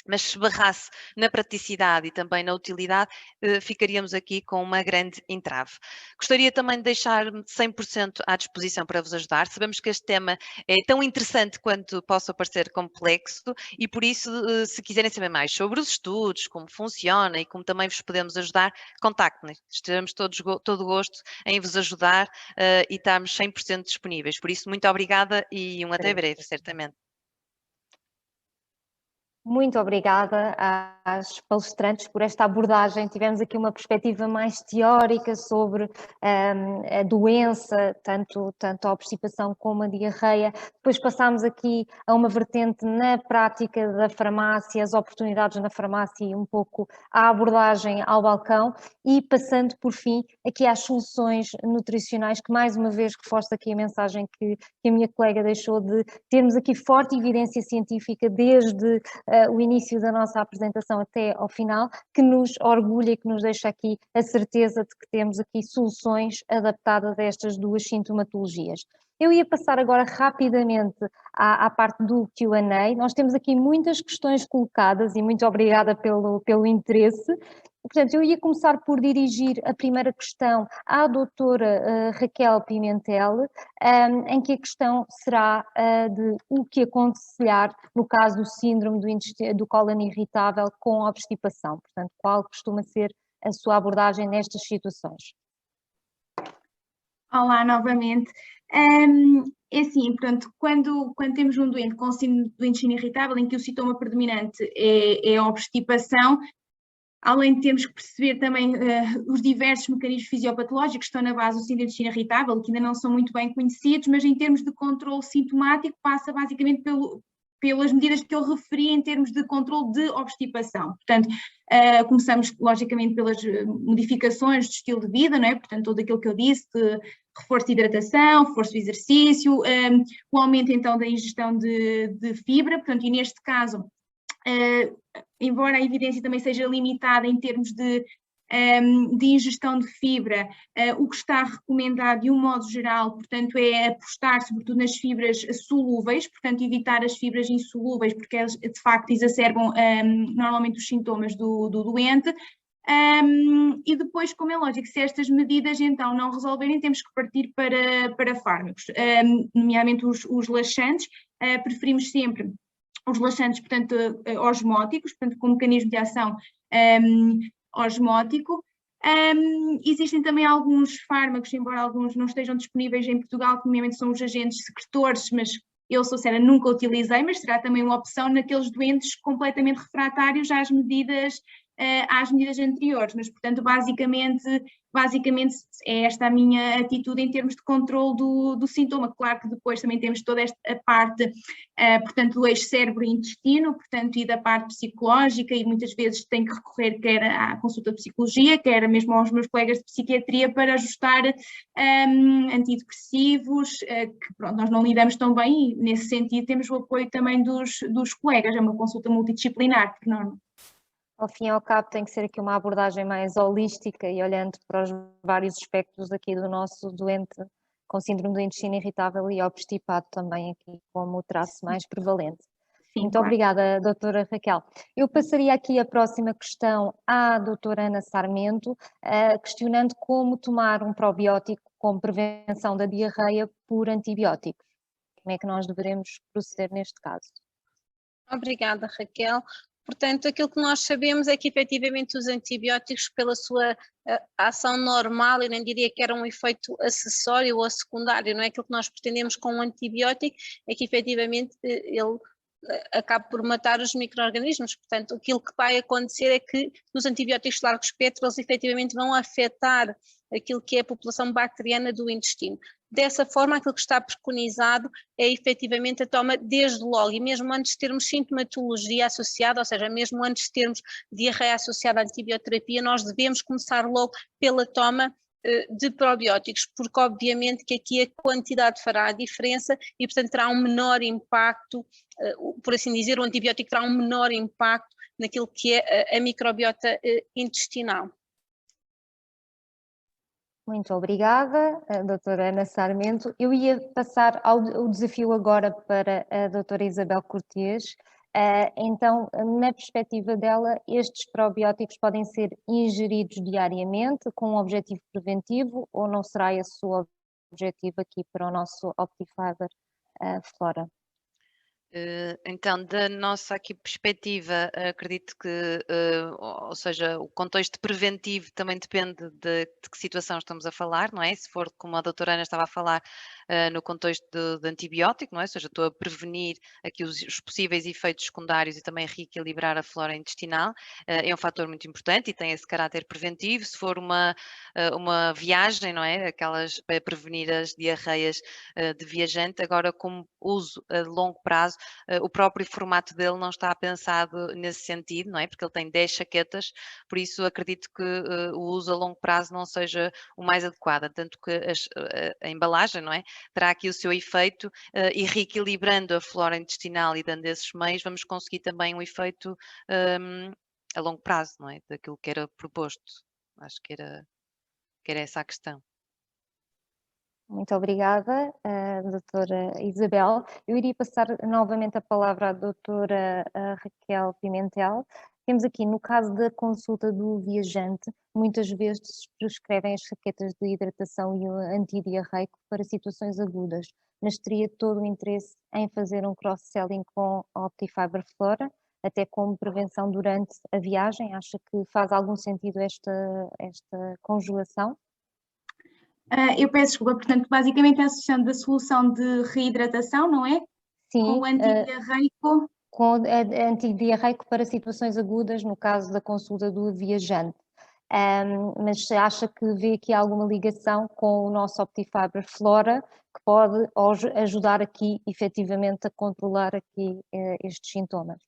mas se barrasse na praticidade e também na utilidade, ficaríamos aqui com uma grande entrave. Gostaria também de deixar-me 100% à disposição para vos ajudar. Sabemos que este tema é tão interessante quanto possa parecer complexo e por isso, se quiserem saber mais sobre os estudos, como funciona e como também vos podemos ajudar, contactem-nos. Estaremos todo gosto em vos ajudar e estamos 100% disponíveis. Por isso, muito obrigada e até breve, certamente. Muito obrigada às palestrantes por esta abordagem. Tivemos aqui uma perspectiva mais teórica sobre a doença, tanto a obstipação como a diarreia. Depois passámos aqui a uma vertente na prática da farmácia, as oportunidades na farmácia e um pouco a abordagem ao balcão e passando, por fim, aqui às soluções nutricionais, que mais uma vez reforço aqui a mensagem que a minha colega deixou de termos aqui forte evidência científica desde o início da nossa apresentação até ao final, que nos orgulha e que nos deixa aqui a certeza de que temos aqui soluções adaptadas a estas duas sintomatologias. Eu ia passar agora rapidamente à parte do Q&A. Nós temos aqui muitas questões colocadas e muito obrigada pelo interesse. Portanto, eu ia começar por dirigir a primeira questão à doutora Raquel Pimentel, em que a questão será de o que aconselhar no caso do síndrome do cólon irritável com obstipação. Portanto, qual costuma ser a sua abordagem nestas situações? Olá, novamente. É assim, portanto, quando temos um doente com síndrome do intestino irritável, em que o sintoma predominante é a obstipação, além de termos que perceber também os diversos mecanismos fisiopatológicos que estão na base do síndrome do intestino irritável, que ainda não são muito bem conhecidos, mas em termos de controle sintomático passa basicamente pelas medidas que eu referi em termos de controle de obstipação. Portanto, começamos logicamente pelas modificações de estilo de vida, não é? Portanto, tudo aquilo que eu disse, de reforço de hidratação, reforço do exercício, o aumento então da ingestão de fibra, portanto, e neste caso, embora a evidência também seja limitada em termos de ingestão de fibra, o que está recomendado de um modo geral, portanto, é apostar sobretudo nas fibras solúveis, portanto, evitar as fibras insolúveis, porque elas de facto exacerbam normalmente os sintomas do doente. E depois, como é lógico, se estas medidas então não resolverem, temos que partir para fármacos, nomeadamente os laxantes. Preferimos sempre os laxantes, portanto, osmóticos, portanto, com mecanismo de ação osmótico. Existem também alguns fármacos, embora alguns não estejam disponíveis em Portugal, que nomeadamente são os agentes secretores, mas eu, sou sincera, nunca utilizei, mas será também uma opção naqueles doentes completamente refratários às medidas anteriores, mas portanto basicamente é esta a minha atitude em termos de controle do sintoma. Claro que depois também temos toda esta parte, portanto, do eixo cérebro-intestino, portanto, e da parte psicológica, e muitas vezes tenho que recorrer quer à consulta de psicologia, quer mesmo aos meus colegas de psiquiatria para ajustar antidepressivos, que pronto, nós não lidamos tão bem, e nesse sentido temos o apoio também dos colegas, é uma consulta multidisciplinar, por norma. Ao fim e ao cabo tem que ser aqui uma abordagem mais holística e olhando para os vários aspectos aqui do nosso doente com síndrome do intestino irritável e obstipado também aqui como o traço mais prevalente. Sim, muito claro. Obrigada, doutora Raquel. Eu passaria aqui a próxima questão à doutora Ana Sarmento, questionando como tomar um probiótico como prevenção da diarreia por antibióticos. Como é que nós deveremos proceder neste caso? Obrigada, Raquel. Portanto, aquilo que nós sabemos é que efetivamente os antibióticos, pela sua ação normal, eu nem diria que era um efeito acessório ou secundário, não é? Aquilo que nós pretendemos com um antibiótico é que efetivamente ele acaba por matar os micro-organismos. Portanto, aquilo que vai acontecer é que os antibióticos de largo espectro, eles efetivamente vão afetar aquilo que é a população bacteriana do intestino. Dessa forma, aquilo que está preconizado é efetivamente a toma desde logo, e mesmo antes de termos sintomatologia associada, ou seja, mesmo antes de termos diarreia associada à antibioterapia, nós devemos começar logo pela toma de probióticos, porque obviamente que aqui a quantidade fará a diferença e portanto terá um menor impacto, por assim dizer, o antibiótico terá um menor impacto naquilo que é a microbiota intestinal. Muito obrigada, a doutora Ana Sarmento. Eu ia passar o desafio agora para a doutora Isabel Cortês. Então, na perspectiva dela, estes probióticos podem ser ingeridos diariamente com um objetivo preventivo ou não será esse o objetivo aqui para o nosso Optifiber Flora? Então, da nossa aqui perspectiva, acredito que, ou seja, o contexto preventivo também depende de que situação estamos a falar, não é? Se for, como a doutora Ana estava a falar, no contexto de antibiótico, não é? Ou seja, estou a prevenir aqui os possíveis efeitos secundários e também reequilibrar a flora intestinal, é um fator muito importante e tem esse caráter preventivo. Se for uma viagem, não é? Aquelas para prevenir as diarreias de viajante, agora como uso a longo prazo, o próprio formato dele não está pensado nesse sentido, não é? Porque ele tem 10 chaquetas, por isso acredito que o uso a longo prazo não seja o mais adequado, tanto que a embalagem, não é? Terá aqui o seu efeito e reequilibrando a flora intestinal e dando esses meios, vamos conseguir também um efeito a longo prazo, não é? Daquilo que era proposto. Acho que era essa a questão. Muito obrigada, doutora Isabel. Eu iria passar novamente a palavra à doutora Raquel Pimentel. Temos aqui, no caso da consulta do viajante, muitas vezes prescrevem as raquetas de hidratação e o antidiarreico para situações agudas, mas teria todo o interesse em fazer um cross-selling com a Optifiber Flora, até como prevenção durante a viagem. Acha que faz algum sentido esta conjugação? Eu peço desculpa, portanto, basicamente a associação da solução de reidratação, não é? Sim. Com o antidiarreico. Com antidiarreico para situações agudas, no caso da consulta do viajante. Mas acha que vê aqui alguma ligação com o nosso Optifiber Flora, que pode ajudar aqui, efetivamente, a controlar aqui estes sintomas?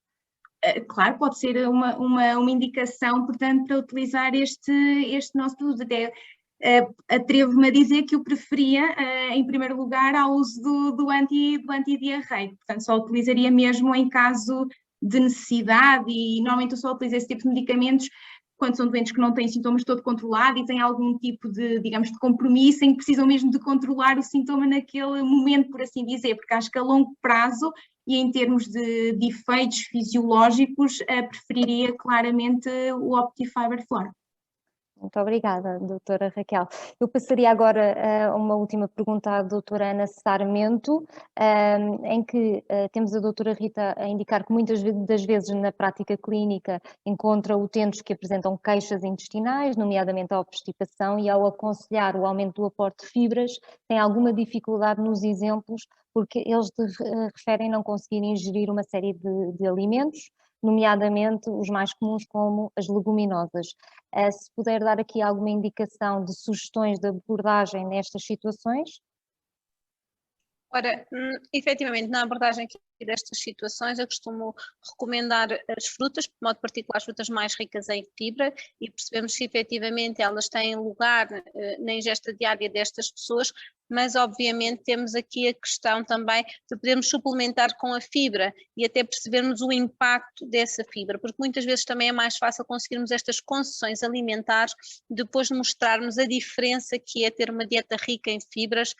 Claro, pode ser uma indicação, portanto, para utilizar este nosso produto. Até atrevo-me a dizer que o preferia, em primeiro lugar, ao uso do antidiarreico. Portanto, só utilizaria mesmo em caso de necessidade e normalmente eu só utilizo esse tipo de medicamentos quando são doentes que não têm sintomas todo controlado e têm algum tipo de, digamos, de compromisso em que precisam mesmo de controlar o sintoma naquele momento, por assim dizer, porque acho que a longo prazo e em termos de efeitos fisiológicos, preferiria claramente o Optifiber Flora. Muito obrigada, doutora Raquel. Eu passaria agora a uma última pergunta à doutora Ana Sarmento, em que temos a doutora Rita a indicar que muitas das vezes na prática clínica encontra utentes que apresentam queixas intestinais, nomeadamente a obstipação, e ao aconselhar o aumento do aporte de fibras, tem alguma dificuldade nos exemplos, porque eles referem não conseguir ingerir uma série de alimentos, nomeadamente os mais comuns como as leguminosas. Se puder dar aqui alguma indicação de sugestões de abordagem nestas situações? Ora, efetivamente, na abordagem aqui destas situações, eu costumo recomendar as frutas, de modo particular as frutas mais ricas em fibra, e percebemos se efetivamente elas têm lugar na ingesta diária destas pessoas, mas obviamente temos aqui a questão também de podermos suplementar com a fibra e até percebermos o impacto dessa fibra, porque muitas vezes também é mais fácil conseguirmos estas concessões alimentares, depois de mostrarmos a diferença que é ter uma dieta rica em fibras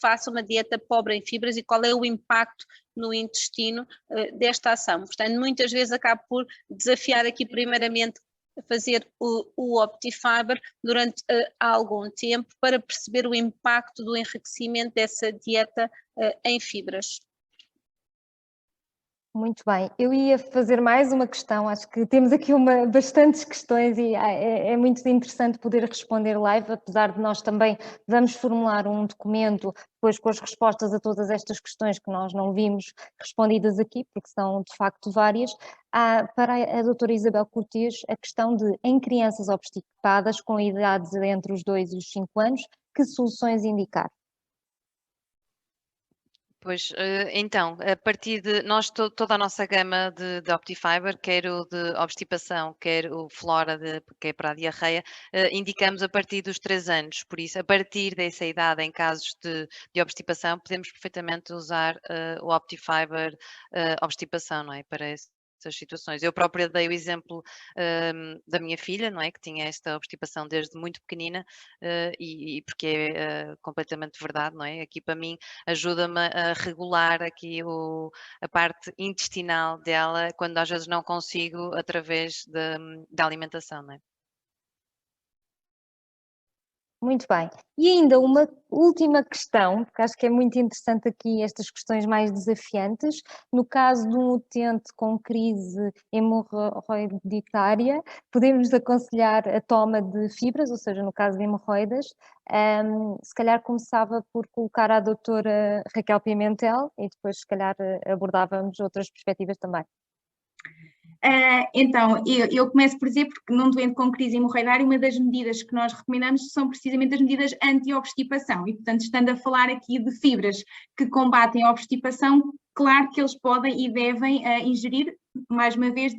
face a uma dieta pobre em fibras e qual é o impacto no intestino desta ação. Portanto, muitas vezes acabo por desafiar aqui primeiramente a fazer o Optifiber durante algum tempo para perceber o impacto do enriquecimento dessa dieta em fibras. Muito bem, eu ia fazer mais uma questão, acho que temos aqui bastantes questões e é muito interessante poder responder live, apesar de nós também vamos formular um documento depois com as respostas a todas estas questões que nós não vimos respondidas aqui, porque são de facto várias. Para a doutora Isabel Cortês, a questão de, em crianças obstipadas com idades entre os 2 e os 5 anos, que soluções indicar? Pois, então, a partir de nós, toda a nossa gama de Optifiber, quer o de obstipação, quer o Flora, que é para a diarreia, indicamos a partir dos 3 anos. Por isso, a partir dessa idade, em casos de obstipação, podemos perfeitamente usar o Optifiber obstipação, não é? Para esse nestas situações. Eu própria dei o exemplo da minha filha, não é? Que tinha esta obstipação desde muito pequenina e porque é completamente verdade, não é? Aqui para mim ajuda-me a regular aqui a parte intestinal dela quando às vezes não consigo através da alimentação, não é? Muito bem. E ainda uma última questão, porque acho que é muito interessante aqui estas questões mais desafiantes. No caso de um utente com crise hemorroiditária, podemos aconselhar a toma de fibras, ou seja, no caso de hemorroidas. Se calhar começava por colocar a doutora Raquel Pimentel e depois se calhar abordávamos outras perspectivas também. Então, eu começo por dizer, porque num doente com crise hemorroidária, uma das medidas que nós recomendamos são precisamente as medidas anti-obstipação. E, portanto, estando a falar aqui de fibras que combatem a obstipação, claro que eles podem e devem ingerir, mais uma vez,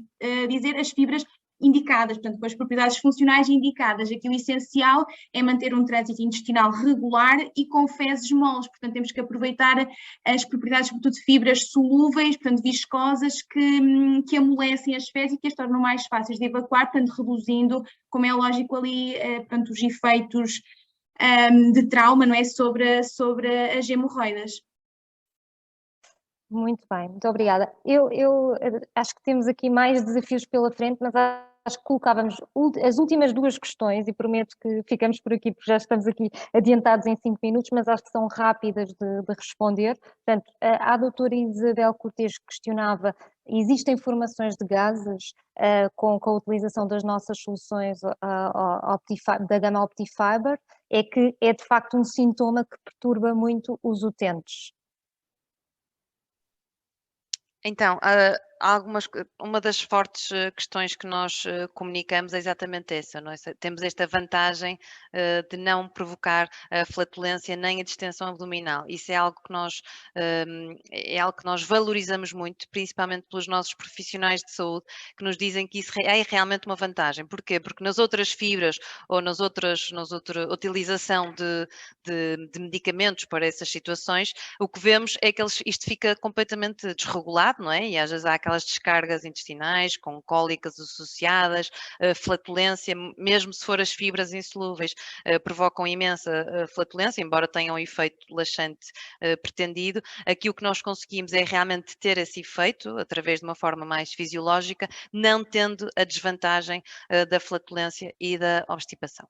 dizer, as fibras indicadas, portanto, com as propriedades funcionais indicadas. Aqui o essencial é manter um trânsito intestinal regular e com fezes moles, portanto, temos que aproveitar as propriedades, sobretudo, de fibras solúveis, portanto, viscosas, que amolecem as fezes e que as tornam mais fáceis de evacuar, portanto, reduzindo, como é lógico ali, portanto, os efeitos de trauma, não é, sobre as hemorroidas. Muito bem, muito obrigada. Eu acho que temos aqui mais desafios pela frente, mas acho que colocávamos as últimas duas questões e prometo que ficamos por aqui porque já estamos aqui adiantados em 5 minutos, mas acho que são rápidas de responder. Portanto, a doutora Isabel Cortes questionava: existem formações de gases com a utilização das nossas soluções da gama OptiFiber? É que é de facto um sintoma que perturba muito os utentes. Então, uma das fortes questões que nós comunicamos é exatamente essa, não é? Temos esta vantagem de não provocar a flatulência nem a distensão abdominal. Isso é algo que nós valorizamos muito, principalmente pelos nossos profissionais de saúde, que nos dizem que isso é realmente uma vantagem. Porquê? Porque nas outras fibras ou na outra utilização de medicamentos para essas situações, o que vemos é que isto fica completamente desregulado, não é? E às vezes há aquelas descargas intestinais com cólicas associadas, flatulência, mesmo se for as fibras insolúveis, provocam imensa flatulência, embora tenham um efeito laxante pretendido. Aqui o que nós conseguimos é realmente ter esse efeito através de uma forma mais fisiológica, não tendo a desvantagem da flatulência e da obstipação.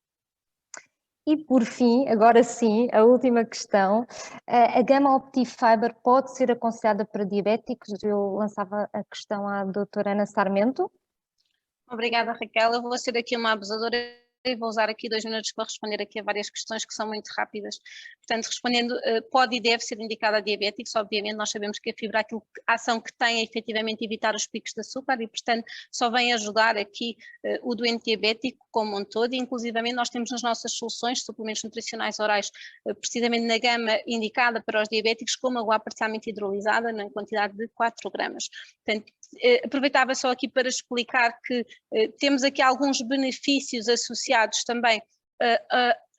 E por fim, agora sim, a última questão, a gama OptiFiber pode ser aconselhada para diabéticos? Eu lançava a questão à doutora Ana Sarmento. Obrigada, Raquel. Eu vou ser aqui uma abusadora e vou usar aqui 2 minutos para responder aqui a várias questões que são muito rápidas. Portanto, respondendo, pode e deve ser indicada a diabéticos. Obviamente, nós sabemos que a fibra, a ação que tem é efetivamente evitar os picos de açúcar e, portanto, só vem ajudar aqui o doente diabético como um todo. E, inclusivamente, nós temos nas nossas soluções suplementos nutricionais orais, precisamente na gama indicada para os diabéticos, como água parcialmente hidrolisada, na quantidade de 4 gramas. Portanto, aproveitava só aqui para explicar que temos aqui alguns benefícios associados também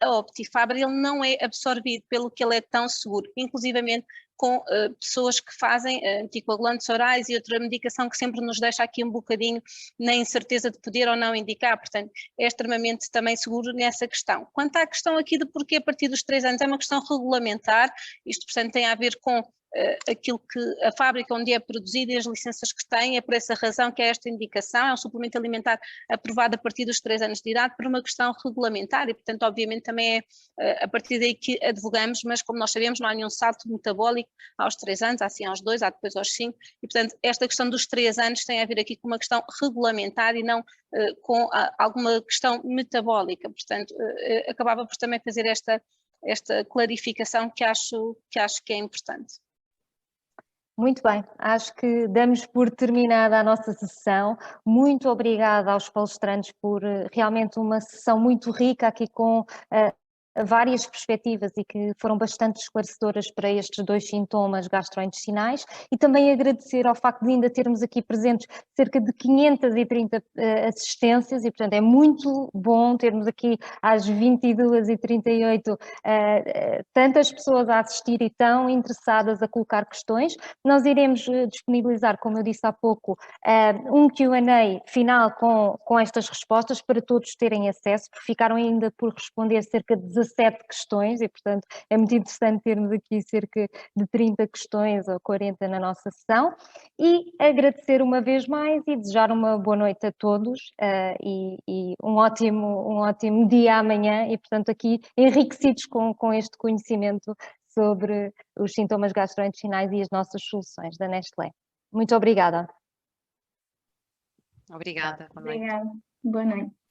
a OptiFiber. Ele não é absorvido, pelo que ele é tão seguro, inclusivamente com pessoas que fazem anticoagulantes orais e outra medicação que sempre nos deixa aqui um bocadinho na incerteza de poder ou não indicar, portanto é extremamente também seguro nessa questão. Quanto à questão aqui de porquê a partir dos 3 anos, é uma questão regulamentar, isto portanto tem a ver com aquilo que a fábrica onde é produzido e as licenças que tem, é por essa razão que é esta indicação, é um suplemento alimentar aprovado a partir dos 3 anos de idade por uma questão regulamentar e, portanto, obviamente também é a partir daí que advogamos, mas como nós sabemos não há nenhum salto metabólico aos 3 anos, há sim aos 2, há depois aos 5 e, portanto, esta questão dos 3 anos tem a ver aqui com uma questão regulamentar e não com alguma questão metabólica, portanto, acabava por também fazer esta clarificação que acho que é importante. Muito bem, acho que damos por terminada a nossa sessão. Muito obrigada aos palestrantes por realmente uma sessão muito rica aqui com várias perspectivas e que foram bastante esclarecedoras para estes 2 sintomas gastrointestinais, e também agradecer ao facto de ainda termos aqui presentes cerca de 530 assistências, e portanto é muito bom termos aqui às 22h38 tantas pessoas a assistir e tão interessadas a colocar questões. Nós iremos disponibilizar, como eu disse há pouco, um Q&A final com estas respostas para todos terem acesso, porque ficaram ainda por responder cerca de 17 questões e, portanto, é muito interessante termos aqui cerca de 30 questões ou 40 na nossa sessão. E agradecer uma vez mais e desejar uma boa noite a todos e um ótimo dia amanhã e, portanto, aqui enriquecidos com este conhecimento sobre os sintomas gastrointestinais e as nossas soluções da Nestlé. Muito obrigada. Obrigada. Boa noite. Obrigada. Boa noite.